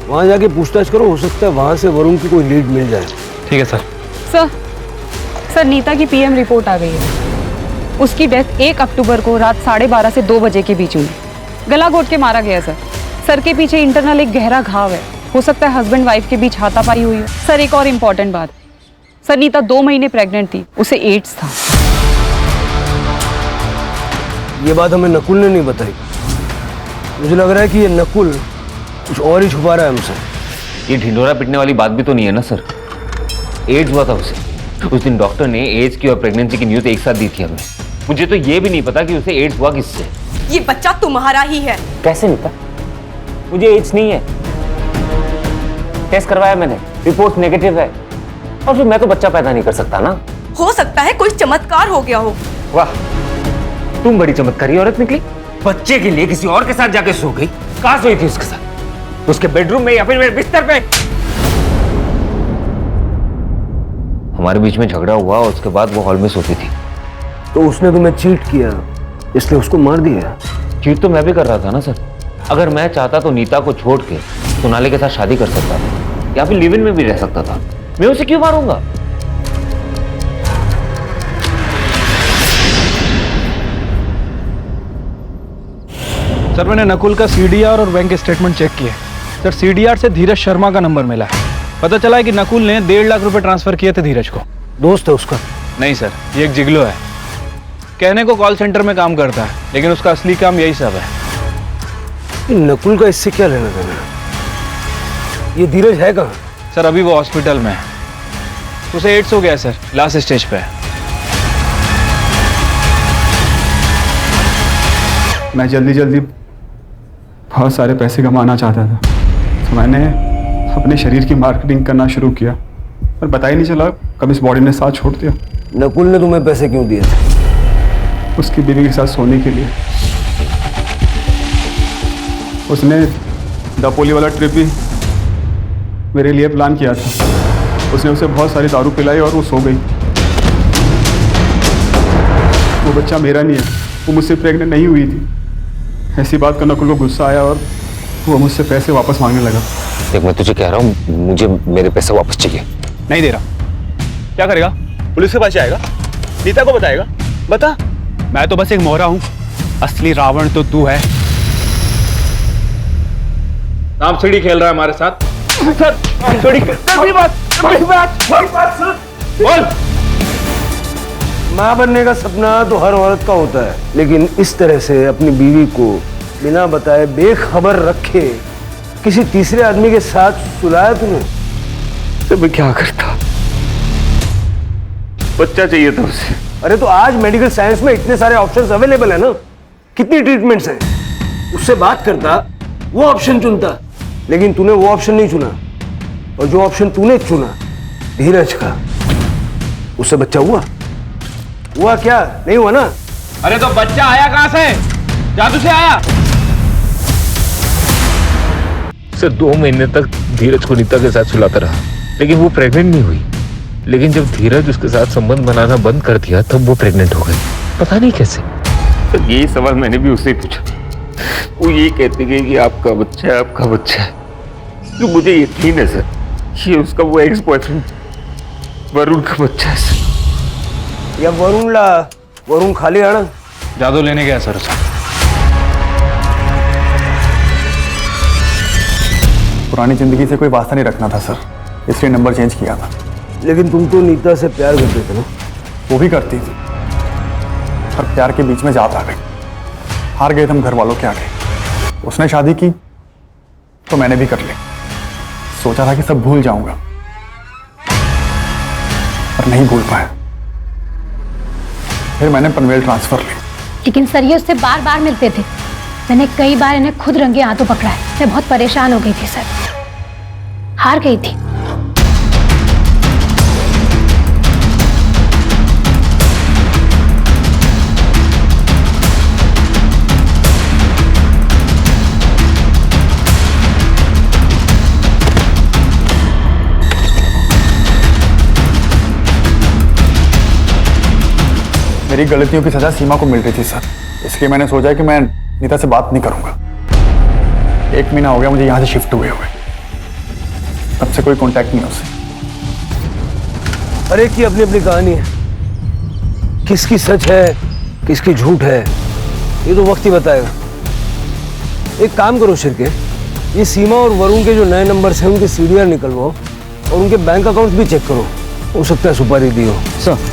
वहां जाके पूछताछ करो, हो सकता है वहां से वरुण की कोई लीड मिल जाए। ठीक है सर। सर नीता की पीएम रिपोर्ट आ गई है। उसकी डेथ 1 अक्टूबर को रात 12:30 से 2 बजे के बीच हुई। गला घोट के मारा गया सर। सर के पीछे इंटरनल एक गहरा घाव है, हो सकता है हस्बैंड वाइफ के बीच हाथापाई हुई हो। सर एक और इम्पोर्टेंट बात, सर नीता 2 महीने प्रेग्नेंट थी, उसे एड्स था। ये बात हमें नकुल ने नहीं बताई। मुझे लग रहा है कि ये नकुल कुछ और ही छुपा रहा है हमसे। ये ढिंडोरा पिटने वाली बात भी तो नहीं है ना सर। एड्स हुआ था उसे। उस दिन डॉक्टर ने एड्स की और प्रेगनेंसी की न्यूज़ एक साथ दी थी हमें। मुझे तो ये भी नहीं पता कि उसे एड्स हुआ किससे। ये बच्चा तुम्हारा ही है। कैसे नीता? मुझे एड्स नहीं है। टेस्ट करवाया मैंने, रिपोर्ट नेगेटिव है। और फिर मैं तो बच्चा पैदा नहीं कर सकता ना। हो सकता है कोई चमत्कार हो गया हो। वाह, तुम बड़ी चमत्कारी औरत निकली। बच्चे के लिए किसी और के साथ जाके सो गई। कहाँ सोई थी उसके साथ? उसके बेडरूम में या फिर मेरे बिस्तर पे? हमारे बीच में झगड़ा हुआ और उसके बाद वो हॉल में सोती थी। तो उसने तुम्हें चीट किया, इसलिए उसको मार दिया। चीट तो मैं भी कर रहा था ना सर। अगर मैं चाहता तो नीता को छोड़ के सोनाली के साथ शादी कर सकता था या फिर लिव इन में भी रह सकता था। मैं उसे क्यों मारूंगा? सर मैंने नकुल का सीडीआर और बैंक स्टेटमेंट चेक किया। सर सीडीआर से धीरज शर्मा का नंबर मिला है। पता चला है कि नकुल ने 1.5 लाख रुपए ट्रांसफर किए थे धीरज को। दोस्त है उसका? नहीं सर, ये एक जिगलो है। कहने को कॉल सेंटर में काम करता है, लेकिन उसका असली काम यही सब है। नकुल का इससे क्या लेना देना? ये धीरज है कहाँ? सर अभी वो हॉस्पिटल में है। उसे एड्स हो गया है सर, लास्ट स्टेज पे है। मैं जल्दी जल्दी बहुत सारे पैसे कमाना चाहता था, तो मैंने अपने शरीर की मार्केटिंग करना शुरू किया, पर पता ही नहीं चला कब इस बॉडी ने साथ छोड़ दिया। नकुल ने तुम्हें पैसे क्यों दिए थे? उसकी बीवी के साथ सोने के लिए। उसने दापोली वाला ट्रिप भी मेरे लिए प्लान किया था। उसने उसे बहुत सारी दारू पिलाई और वो सो गई। वो बच्चा मेरा नहीं है, वो मुझसे प्रेग्नेंट नहीं हुई थी। ऐसी बात का नकुल को गुस्सा आया और वो मुझसे पैसे वापस मांगने लगा। देख मैं तुझे कह रहा हूँ, मुझे मेरे पैसे वापस चाहिए। नहीं दे रहा। क्या करेगा? पुलिस के पास जाएगा? नीता को बताएगा? बता। मैं तो बस एक मोहरा हूँ, असली रावण तो तू है। सांप सीढ़ी खेल रहा है हमारे साथ। बोल। माँ बनने का सपना तो हर औरत का होता है, लेकिन इस तरह से अपनी बीवी को बिना बताए बेखबर रखे किसी तीसरे आदमी के साथ सुलाया तुमने? तो मैं क्या करता? बच्चा चाहिए था उसे। अरे तो आज मेडिकल साइंस में इतने सारे ऑप्शंस अवेलेबल है ना, कितनी ट्रीटमेंट्स हैं। उससे बात करता, वो ऑप्शन चुनता, लेकिन तूने वो ऑप्शन नहीं चुना। और जो ऑप्शन तूने चुना धीरज का, उससे बच्चा हुआ क्या? नहीं हुआ ना? अरे तो बच्चा आया कहां से? जादू से आया? सर 2 महीने तक धीरज को नीता के साथ सुलाता रहा, लेकिन वो प्रेग्नेंट नहीं हुई। लेकिन जब धीरज उसके साथ संबंध बनाना बंद कर दिया तब वो प्रेग्नेंट हो गई। पता नहीं कैसे। तो यही सवाल मैंने भी उससे पूछा। वो यही कहती गई कि आपका बच्चा है, आपका बच्चा है। तो मुझे यकीन है सर, ये उसका वो एक्स बॉयफ्रेंड वरुण का बच्चा है सर। या वरुण खाली आना जादू लेने गया सर उसे। पुरानी जिंदगी से कोई वास्ता नहीं रखना था सर, इसलिए नंबर चेंज किया था। लेकिन तुम तो नीता से प्यार करते थे ना? वो भी करती थी, पर प्यार के बीच में जात आ गई। हार गए हम घर वालों के आगे। उसने शादी की तो मैंने भी कर ली। सोचा था कि सब भूल जाऊंगा, पर नहीं भूल पाया। फिर मैंने पनवेल ट्रांसफर ली। लेकिन सर ये उससे बार बार मिलते थे। मैंने कई बार इन्हें खुद रंगे हाथों पकड़ा है। मैं बहुत परेशान हो गई थी सर, हार गई थी। मेरी गलतियों की सजा सीमा को मिल रही थी सर, इसलिए मैंने सोचा कि मैं नीता से बात नहीं करूंगा। 1 महीना हो गया मुझे यहाँ से शिफ्ट हुए तब से कोई कांटेक्ट नहीं उससे। हर एक की अपनी अपनी कहानी है, किसकी सच है किसकी झूठ है ये तो वक्त ही बताएगा। एक काम करो शिरके, ये सीमा और वरुण के जो नए नंबर्स हैं उनके सीडीआर निकलवाओ और उनके बैंक अकाउंट्स भी चेक करो, हो सकता है सुपारी दी हो। सर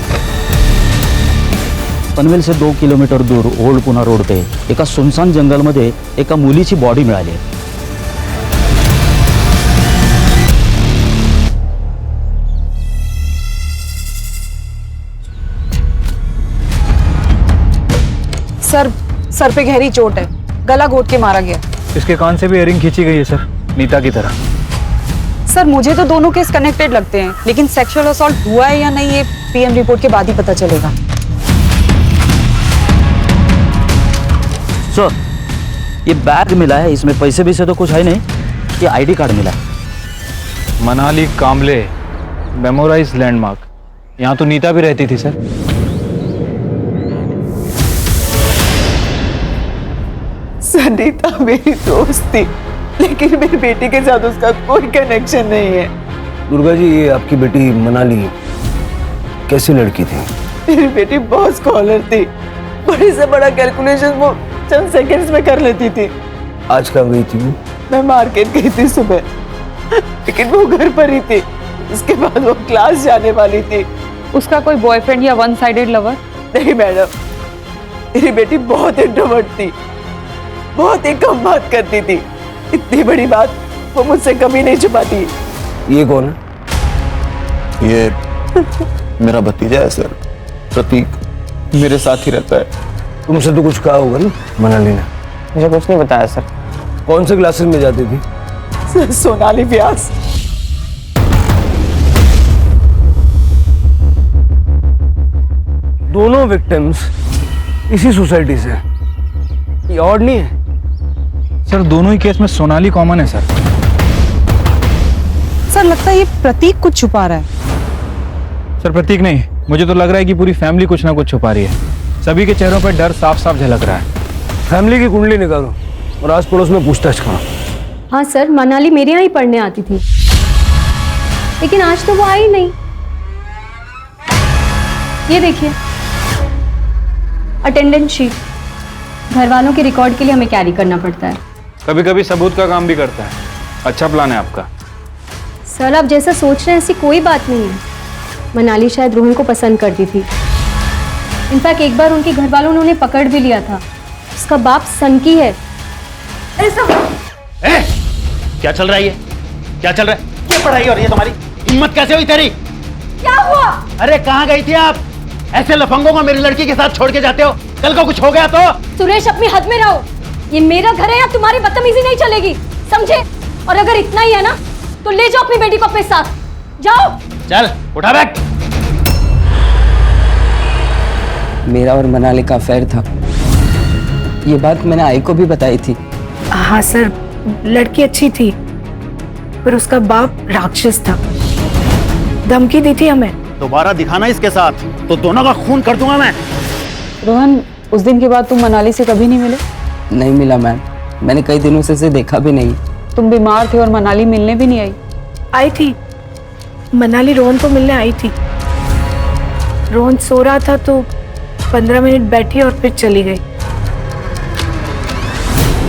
पनवेल से 2 किलोमीटर दूर ओल्ड पुणा रोड पे एका सुनसान जंगलमध्ये एका मुलीची बॉडी मिळाली आहे. सर पे गहरी चोट है, गला घोट के मारा गया. इसके कान से भी इयरिंग खींची गई है सर, नीता की तरह. सर मुझे तो दोनों केस कनेक्टेड लगते हैं, लेकिन सेक्सुअल असॉल्ट हुआ है या नहीं ये पीएम रिपोर्ट के बाद ही पता चलेगा. सर, ये बैग मिला है, इसमें पैसे भी से तो कुछ है नहीं. ये आईडी कार्ड मिला है. मनाली कामले मेमोराइज लैंडमार्क. यहाँ तो नीता भी रहती थी सर. सर नीता मेरी दोस्त थी, लेकिन मेरी बेटी के साथ उसका कोई कनेक्शन नहीं है. दुर्गा जी, ये आपकी बेटी मनाली कैसी लड़की थी? मेरी बेटी बहुत स्कॉलर थी, बड़े से बड़ा कैलकुलेशन वो चंद सेकंड्स में कर लेती थी. आज कहाँ गई थी वो? मैं मार्केट गई थी सुबह, लेकिन वो घर पर ही थी. उसके बाद वो क्लास जाने वाली थी. उसका कोई बॉयफ्रेंड या वन साइडेड लवर? नहीं मैडम, मेरी बेटी बहुत इंट्रोवर्ट थी, बहुत ही कम बात करती थी. इतनी बड़ी बात वो मुझसे कभी नहीं छुपाती. ये कौन है? ये मेरा भतीजा है सर, प्रतीक. मेरे साथ ही रहता है. तुमसे तो कुछ कहा होगा ना मनाली ने? मुझे कुछ नहीं बताया सर. कौन से क्लासेस में जाती थी? सर सोनाली व्यास. दोनों विक्टिम्स इसी सोसाइटी से. ये और नहीं है सर? दोनों ही केस में सोनाली कॉमन है सर. सर लगता है ये प्रतीक कुछ छुपा रहा है. सर प्रतीक नहीं, मुझे तो लग रहा है कि पूरी फैमिली कुछ ना कुछ छुपा रही है. सभी के चेहरों पर डर साफ साफ झलक रहा है. फैमिली की कुंडली निकालो और आस पड़ोस में पूछताछ करो. हाँ सर, मनाली मेरे यहाँ ही पढ़ने आती थी, लेकिन आज तो वो आई नहीं. ये देखिए अटेंडेंस शीट, घर वालों के रिकॉर्ड के लिए हमें कैरी करना पड़ता है. कभी कभी सबूत का काम भी करता है. अच्छा प्लान है आपका. सर आप जैसा सोच रहे हैं ऐसी कोई बात नहीं है. मनाली शायद रोहन को पसंद करती थी. इनफैक्ट एक बार उनके घर वालों ने उन्हें पकड़ भी लिया था. उसका बाप सनकी है. क्या चल रहा है ये? क्या चल रहा है? क्या पढ़ाई हो रही है तुम्हारी? हिम्मत कैसे हुई तेरी? क्या हुआ? अरे कहाँ गई थी आप? ऐसे लफंगों को मेरी लड़की के साथ छोड़ के जाते हो? कल को कुछ हो गया तो? सुरेश अपनी हद में रहो. ये मेरा घर है, या तुम्हारी बदतमीजी नहीं चलेगी, समझे? और अगर इतना ही है ना तो ले जाओ अपनी बेटी को अपने साथ. जाओ. चल उठा बैठ. मेरा और मनाली का अफेयर था. ये बात मैंने आई को भी बताई थी. हाँ सर, लड़की अच्छी थी, पर उसका बाप राक्षस था. धमकी दी थी हमें. दोबारा दिखाना इसके साथ तो दोनों का खून कर दूंगा मैं. रोहन, उस दिन के बाद तुम मनाली से कभी नहीं मिले? नहीं मिला मैम, मैंने कई दिनों से इसे देखा भी नहीं. तुम बीमार थे और मनाली मिलने भी नहीं आई? आई थी, मनाली रोहन को मिलने आई थी. रोहन सो रहा था तो 15 मिनट बैठी और फिर चली गई.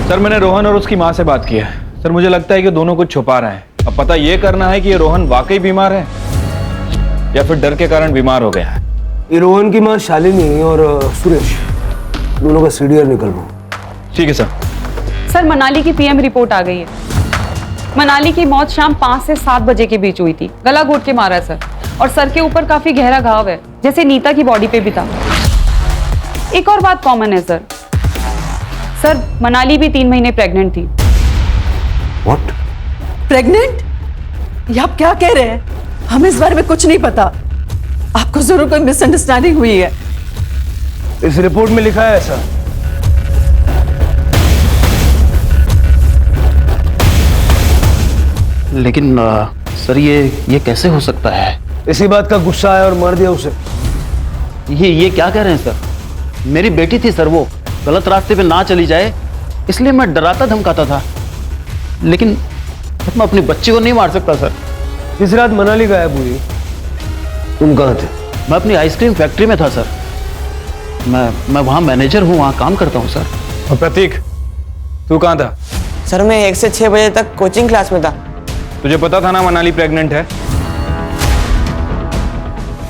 सर मैंने रोहन और उसकी माँ से बात की है. सर मुझे लगता है कि दोनों कुछ छुपा रहे हैं. अब पता ये करना है कि ये रोहन वाकई बीमार है या फिर डर के कारण बीमार हो गया है. ये रोहन की माँ शालिनी और सुरेश दोनों का सीडीआर निकलवाओ. ठीक है सर. सर मनाली की पीएम रिपोर्ट आ गई है. मनाली की मौत शाम 5 से 7 बजे के बीच हुई थी. गला घोट के मारा है सर, और सर के ऊपर काफी गहरा घाव है, जैसे नीता की बॉडी पे भी था. एक और बात कॉमन है सर. सर मनाली भी 3 महीने प्रेग्नेंट थी. व्हाट? प्रेग्नेंट? ये आप क्या कह रहे हैं? हमें इस बारे में कुछ नहीं पता. आपको जरूर कोई मिसअंडरस्टैंडिंग हुई है. इस रिपोर्ट में लिखा है ऐसा. लेकिन सर ये कैसे हो सकता है? इसी बात का गुस्सा आया और मार दिया उसे. ये क्या कह रहे हैं सर? मेरी बेटी थी सर, वो गलत रास्ते पे ना चली जाए इसलिए मैं डराता धमकाता था, लेकिन मैं अपनी बच्ची को नहीं मार सकता सर. इस रात मनाली गायब हुई, तुम कहाँ थे? मैं अपनी आइसक्रीम फैक्ट्री में था सर. मैं वहाँ मैनेजर हूँ, वहाँ काम करता हूँ सर. और प्रतीक तू कहाँ था? सर मैं 1 से 6 बजे तक कोचिंग क्लास में था. तुझे पता था ना मनाली प्रेग्नेंट है?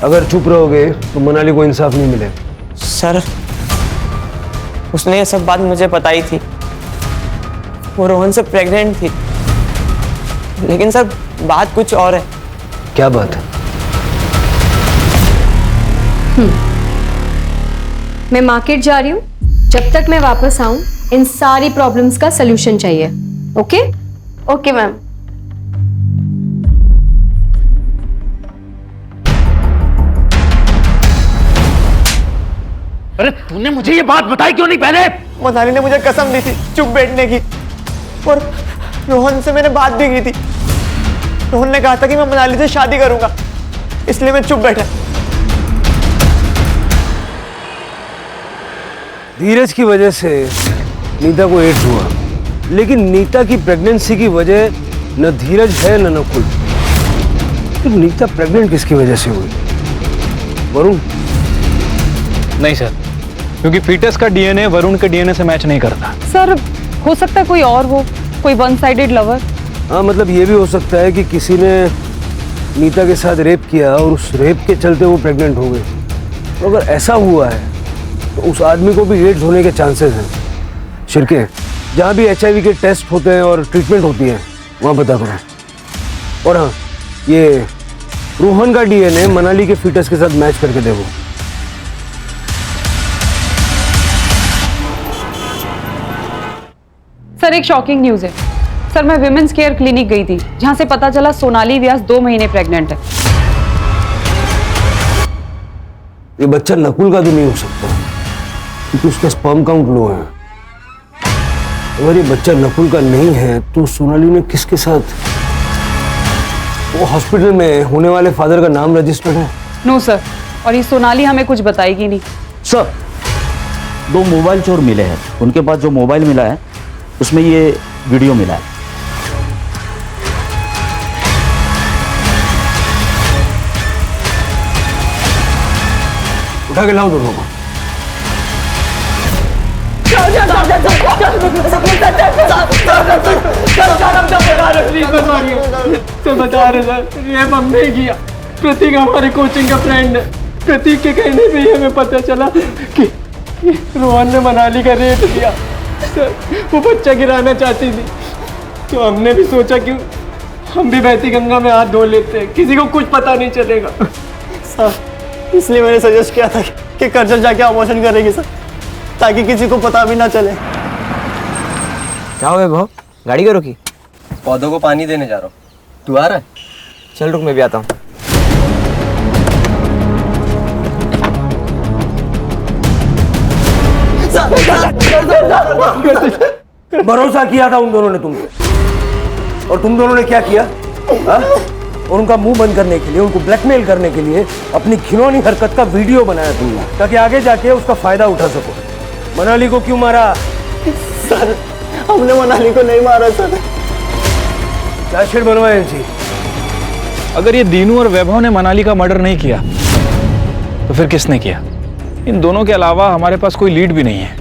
अगर चुप रहोगे तो मनाली को इंसाफ नहीं मिलेगा. सर उसने ये सब बात मुझे बताई थी, वो रोहन से प्रेग्नेंट थी, लेकिन सर बात कुछ और है। क्या बात है? मैं मार्केट जा रही हूँ, जब तक मैं वापस आऊँ इन सारी प्रॉब्लम्स का सलूशन चाहिए। ओके? Okay ma'am. अरे तूने मुझे ये बात बताई क्यों नहीं पहले? मनाली ने मुझे कसम दी थी चुप बैठने की, और रोहन से मैंने बात भी की थी। रोहन ने कहा था कि मैं मनाली से शादी करूंगा, इसलिए मैं चुप बैठा। धीरज की वजह से नीता को एड्स हुआ, लेकिन नीता की प्रेगनेंसी की वजह न धीरज है न नकुल। तो नीता प्रेग्नेंट किसकी वजह से हुई? वरुण? नहीं सर, क्योंकि फीटस का डीएनए वरुण के डीएनए से मैच नहीं करता। सर हो सकता है कोई और हो, कोई वन साइडेड लवर। हाँ, मतलब ये भी हो सकता है कि किसी ने नीता के साथ रेप किया और उस रेप के चलते वो प्रेग्नेंट हो गई। तो अगर ऐसा हुआ है तो उस आदमी को भी एड्स होने के चांसेस हैं। शिरके, जहाँ भी HIV के टेस्ट होते हैं और ट्रीटमेंट होती है वहाँ पता करो। और हाँ, ये रोहन का डीएनए मनाली के फीटस के साथ मैच करके देखो। सर एक शॉकिंग न्यूज है। सर मैं विमेंस केयर क्लिनिक गई थी, जहां से पता चला सोनाली व्यास 2 महीने प्रेग्नेंट है। ये बच्चा नकुल का तो नहीं हो सकता, क्योंकि उसका स्पर्म काउंट लो है। अगर ये बच्चा नकुल का नहीं है तो सोनाली ने किसके साथ? वो हॉस्पिटल में होने वाले फादर का नाम रजिस्टर्ड है? नो सर, और ये सोनाली हमें कुछ बताएगी नहीं। सर, 2 मोबाइल चोर मिले हैं, उनके पास जो मोबाइल मिला है उसमें ये वीडियो मिला है। उठा के लाओ दोनों को। बता रहे सर, रेप हमने किया। प्रतीक हमारे कोचिंग का फ्रेंड है। प्रतीक के कहने पे ही हमें पता चला कि रोहन ने मनाली का रेप किया। सर वो बच्चा गिराना चाहती थी, तो हमने भी सोचा कि हम भी बहती गंगा में हाथ धो लेते हैं, किसी को कुछ पता नहीं चलेगा। सर इसलिए मैंने सजेस्ट किया था कि कर्जल जाके अबॉर्शन करेगी सर, ताकि किसी को पता भी ना चले। क्या हो गया भाव? गाड़ी क्यों रुकी? पौधों को पानी देने जा रहा हूँ। तू आ रहा है? चल रुक, मैं भी आता हूँ। भरोसा किया था उन दोनों ने तुम पे, और तुम दोनों ने क्या किया? हा? और उनका मुंह बंद करने के लिए, उनको ब्लैकमेल करने के लिए अपनी घिनौनी हरकत का वीडियो बनाया तुमने, ताकि आगे जाके उसका फायदा उठा सको। मनाली को क्यों मारा? सर हमने मनाली को नहीं मारा सर। क्या शेर बनवाए जी? अगर ये दीनू और वैभव ने मनाली का मर्डर नहीं किया तो फिर किसने किया? इन दोनों के अलावा हमारे पास कोई लीड भी नहीं है।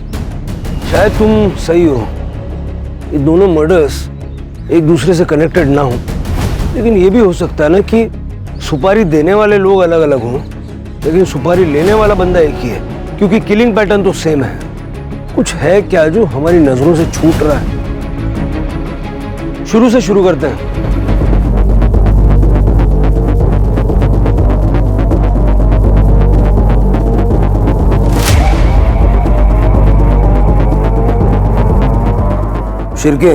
शायद तुम सही हो, ये दोनों मर्डर्स एक दूसरे से कनेक्टेड ना हो, लेकिन ये भी हो सकता है ना कि सुपारी देने वाले लोग अलग अलग हों, लेकिन सुपारी लेने वाला बंदा एक ही है, क्योंकि किलिंग पैटर्न तो सेम है। कुछ है क्या जो हमारी नजरों से छूट रहा है? शुरू से शुरू करते हैं। शिरके,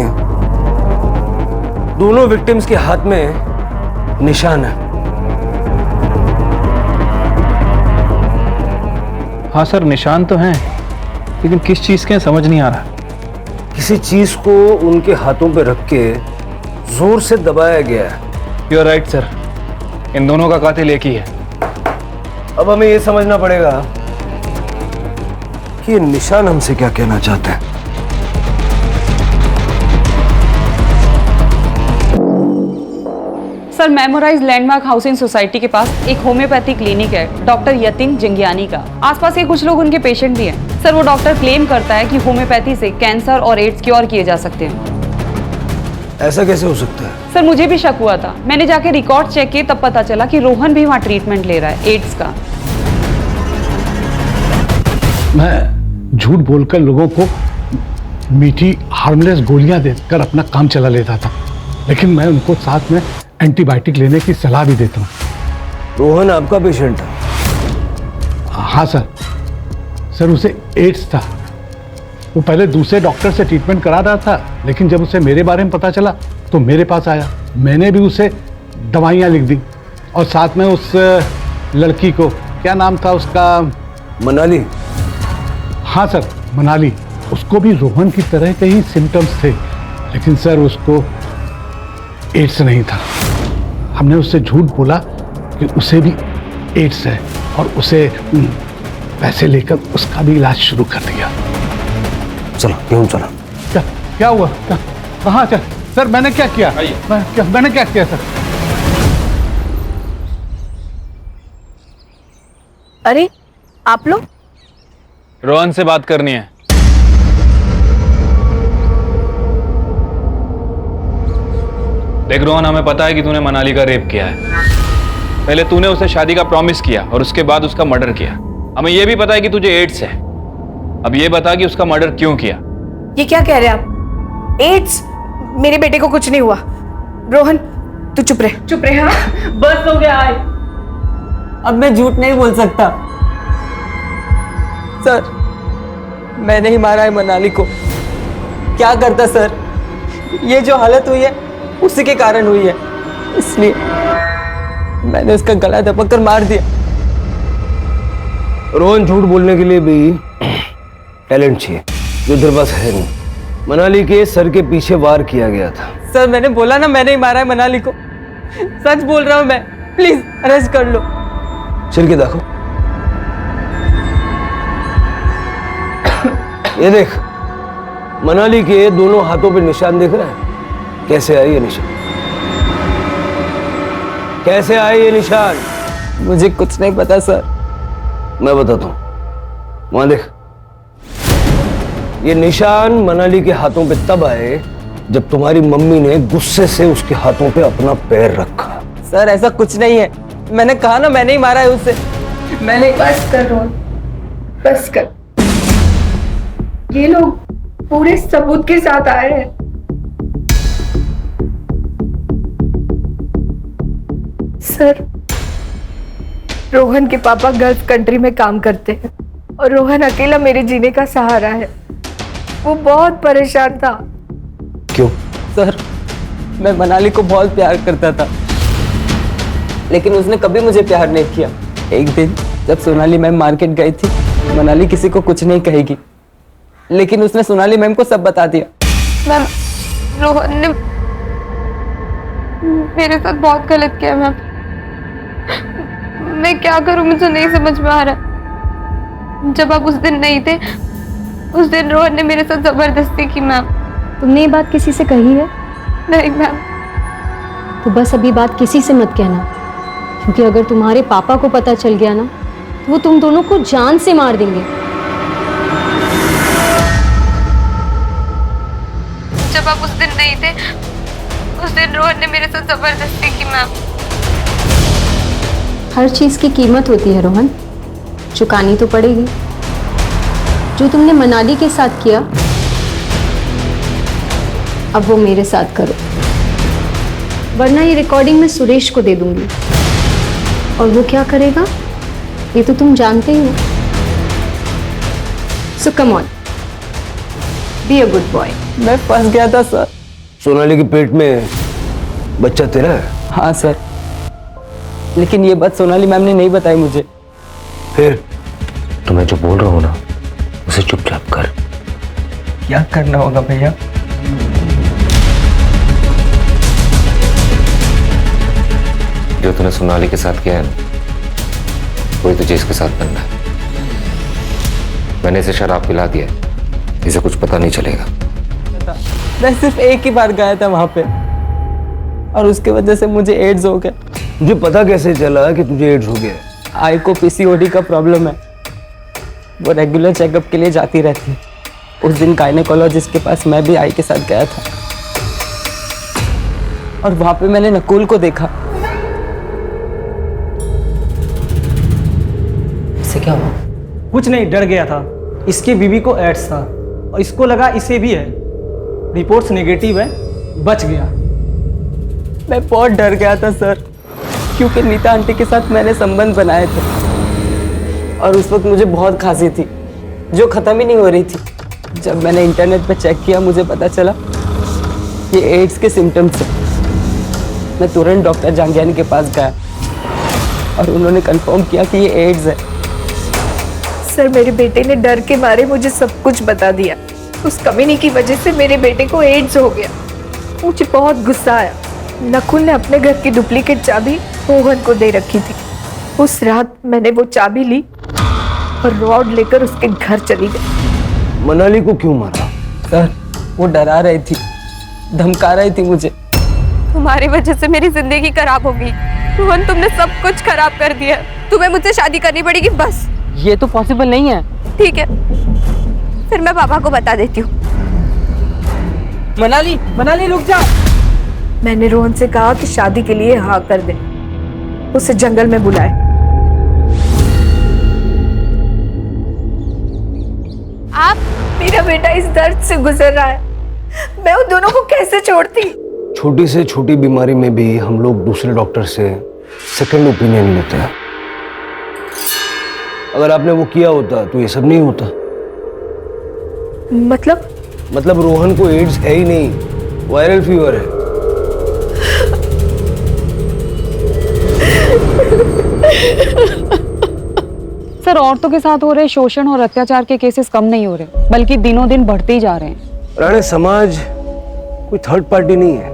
दोनों विक्टिम्स के हाथ में निशान है। हाँ सर, निशान तो हैं, लेकिन किस चीज के समझ नहीं आ रहा। किसी चीज को उनके हाथों पे रख के जोर से दबाया गया है। यू आर राइट सर, इन दोनों का कातिल एक ही है। अब हमें यह समझना पड़ेगा कि ये निशान हमसे क्या कहना चाहते हैं। Sir memorise landmark housing society के पास एक होम्योपैथी क्लिनिक है डॉक्टर यतिन जंगियानी का। आसपास के कुछ लोग उनके पेशेंट भी हैं। सर वो डॉक्टर क्लेम करता है कि होम्योपैथी से कैंसर और एड्स क्योर किए जा सकते हैं। ऐसा कैसे हो सकता है? सर मुझे भी शक हुआ था, मैंने जाके रिकॉर्ड चेक किए, तब पता चला कि रोहन भी वहाँ ट्रीटमेंट ले रहा है एड्स का। मैं झूठ बोलकर लोगों को मीठी हार्मलेस गोलियां देकर अपना काम चला लेता था, लेकिन मैं उनको साथ में एंटीबायोटिक लेने की सलाह भी देता हूँ। रोहन आपका पेशेंट था? हाँ सर उसे एड्स था। वो पहले दूसरे डॉक्टर से ट्रीटमेंट करा रहा था, लेकिन जब उसे मेरे बारे में पता चला तो मेरे पास आया। मैंने भी उसे दवाइयाँ लिख दी और साथ में उस लड़की को, क्या नाम था उसका? मनाली। हाँ सर, मनाली। उसको भी रोहन की तरह के ही सिम्टम्स थे, लेकिन सर उसको एड्स नहीं था। हमने उससे झूठ बोला कि उसे भी एड्स है और उसे पैसे लेकर उसका भी इलाज शुरू कर दिया। चलो क्यों चलो। क्या हुआ? कहाँ? सर मैंने क्या किया? मैंने क्या किया सर? अरे आप लोग? रोहन से बात करनी है। देख रोहन, हमें पता है कि तूने मनाली का रेप किया है। पहले तूने उसे शादी का प्रॉमिस किया और उसके बाद उसका मर्डर किया। हमें यह भी पता है कि तुझे एड्स है। अब ये बता कि उसका मर्डर क्यों किया? ये क्या कह रहे हैं आप? एड्स? मेरे बेटे को कुछ नहीं हुआ। रोहन तू चुप रहे। चुप रहे। हाँ बस हो गया। आए अब मैं झूठ नहीं बोल सकता सर, मैंने ही मारा है मनाली को। क्या करता सर, ये जो हालत हुई है उसी के कारण हुई है, इसलिए मैंने उसका गला दबा कर मार दिया। रोहन, झूठ बोलने के लिए भी टैलेंट चाहिए जो तेरे पास है नहीं। मनाली के सर के पीछे वार किया गया था। सर मैंने बोला ना, मैंने ही मारा है मनाली को। सच बोल रहा हूं मैं, प्लीज अरेस्ट कर लो। सिर के देखो, ये देख, मनाली के दोनों हाथों पे निशान दिख रहा है। कैसे आए ये निशान? कैसे आए ये निशान? मुझे कुछ नहीं पता सर। मैं बताता हूं। वहां देख, ये निशान मनाली के हाथों पे तब आए जब तुम्हारी मम्मी ने गुस्से से उसके हाथों पे अपना पैर रखा। सर ऐसा कुछ नहीं है, मैंने कहा ना मैंने ही मारा है उसे। मैंने। बस कर रोहन, बस कर। ये लोग पूरे सबूत के साथ आए हैं। सर, रोहन के पापा गल्फ कंट्री में काम करते हैं और रोहन अकेला मेरे जीने का सहारा है। वो बहुत परेशान था। क्यों? सर मैं मनाली को बहुत प्यार करता था, लेकिन उसने कभी मुझे प्यार नहीं किया। एक दिन जब सोनाली मैम मार्केट गई थी, मनाली किसी को कुछ नहीं कहेगी, लेकिन उसने सोनाली मैम को सब बता दिया। मैम, रोहन ने मेरे साथ बहुत गलत किया मैम। मैं क्या करूं, मुझे नहीं समझ में आ रहा। जब आप उस दिन नहीं थे, उस दिन रोहन ने मेरे साथ जबरदस्ती की मैम। तुमने ये बात किसी से कही है? नहीं मैम। तो बस अभी बात किसी से मत कहना, क्योंकि अगर तुम्हारे पापा को पता चल गया ना तो वो तुम दोनों को जान से मार देंगे। जब आप उस दिन नहीं थे, उस दिन रोहन ने मेरे साथ जबरदस्ती की मैम। हर चीज की कीमत होती है रोहन, चुकानी तो पड़ेगी। जो तुमने मनाली के साथ किया, अब वो मेरे साथ करो, वरना ये रिकॉर्डिंग मैं सुरेश को दे दूंगी और वो क्या करेगा ये तो तुम जानते ही हो। So come on, be a good boy. मैं फंस गया था सर। सोनाली के पेट में बच्चा तेरा है? हाँ सर, लेकिन ये बात सोनाली मैम ने नहीं बताई मुझे। फिर? तो मैं जो बोल रहा हूँ ना, उसे चुपचाप कर। क्या करना होगा भैया? जो तूने सोनाली के साथ किया है ना, वही तुझे इसके साथ बनना है। मैंने इसे शराब पिला दिया है, इसे कुछ पता नहीं चलेगा। मैं सिर्फ एक ही बार गया था वहां पे और उसके वजह से मुझे एड्स हो गया। तुझे पता कैसे चला कि तुझे एड्स हो गया? आई को पीसीओडी का प्रॉब्लम है, वो रेगुलर चेकअप के लिए जाती रहती है। उस दिन गायनेकोलॉजिस्ट के पास मैं भी आई के साथ गया था और वहां पे मैंने नकुल को देखा। इससे क्या हुआ? कुछ नहीं, डर गया था। इसकी बीवी को एड्स था और इसको लगा इसे भी है। रिपोर्ट्स नेगेटिव है, बच गया। मैं बहुत डर गया था सर, क्योंकि नीता आंटी के साथ मैंने संबंध बनाए थे और उस वक्त मुझे बहुत खांसी थी जो ख़त्म ही नहीं हो रही थी। जब मैंने इंटरनेट पर चेक किया मुझे पता चला ये एड्स के सिम्टम्स हैं। मैं तुरंत डॉक्टर जांगियानी के पास गया और उन्होंने कंफर्म किया कि ये एड्स है। सर मेरे बेटे ने डर के मारे मुझे सब कुछ बता दिया। उस कमीनी की वजह से मेरे बेटे को एड्स हो गया। मुझे बहुत गुस्सा आया। नकुल ने अपने घर की डुप्लीकेट चाबी रोहन को दे रखी थी। उस रात मैंने वो चाबी ली और रॉड लेकर उसके घर चली गई। मनाली को क्यों मारा? सर वो डरा रही थी, धमका रही थी मुझे। तुम्हारी वजह से मेरी जिंदगी खराब होगी रोहन, तुमने सब कुछ खराब कर दिया। तुम्हें मुझसे शादी करनी पड़ेगी बस। ये तो पॉसिबल नहीं है। ठीक है, फिर मैं पापा को बता देती हूँ। मनाली, मनाली रुक जा। मैंने रोहन से कहा कि शादी के लिए हाँ कर दे, उसे जंगल में बुलाए। आप, मेरा बेटा इस दर्द से गुजर रहा है, मैं उन दोनों को कैसे छोड़ती? छोटी से छोटी बीमारी में भी हम लोग दूसरे डॉक्टर से सेकंड ओपिनियन लेते हैं। अगर आपने वो किया होता तो ये सब नहीं होता। मतलब रोहन को एड्स है ही नहीं, वायरल फीवर है। सर औरतों के साथ हो रहे शोषण और अत्याचार के केसेस कम नहीं हो रहे, बल्कि दिनों दिन बढ़ते ही जा रहे हैं। राणे, समाज कोई थर्ड पार्टी नहीं है।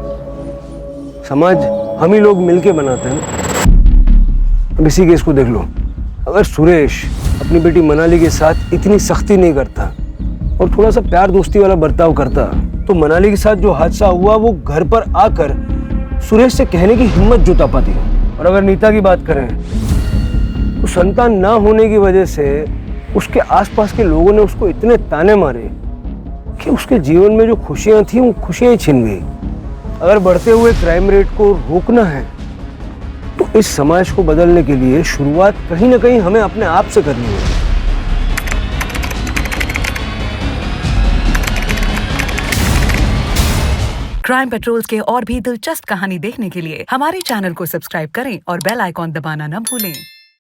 समाज हम ही लोग मिलके बनाते हैं ना। अब इसी केस को देख लो। अगर सुरेश अपनी बेटी मनाली के साथ इतनी सख्ती नहीं करता और थोड़ा सा प्यार दोस्ती वाला बर्ताव करता तो मनाली के साथ जो हादसा हुआ वो घर पर आकर सुरेश से कहने की हिम्मत जुटा पाती। और अगर नीता की बात करें तो संतान ना होने की वजह से उसके आसपास के लोगों ने उसको इतने ताने मारे कि उसके जीवन में जो खुशियां थी वो खुशियां ही छिन गई। अगर बढ़ते हुए क्राइम रेट को रोकना है तो इस समाज को बदलने के लिए शुरुआत कहीं ना कहीं हमें अपने आप से करनी है। क्राइम पेट्रोल्स के और भी दिलचस्प कहानी देखने के लिए हमारे चैनल को सब्सक्राइब करें और बेल आइकॉन दबाना न भूलें।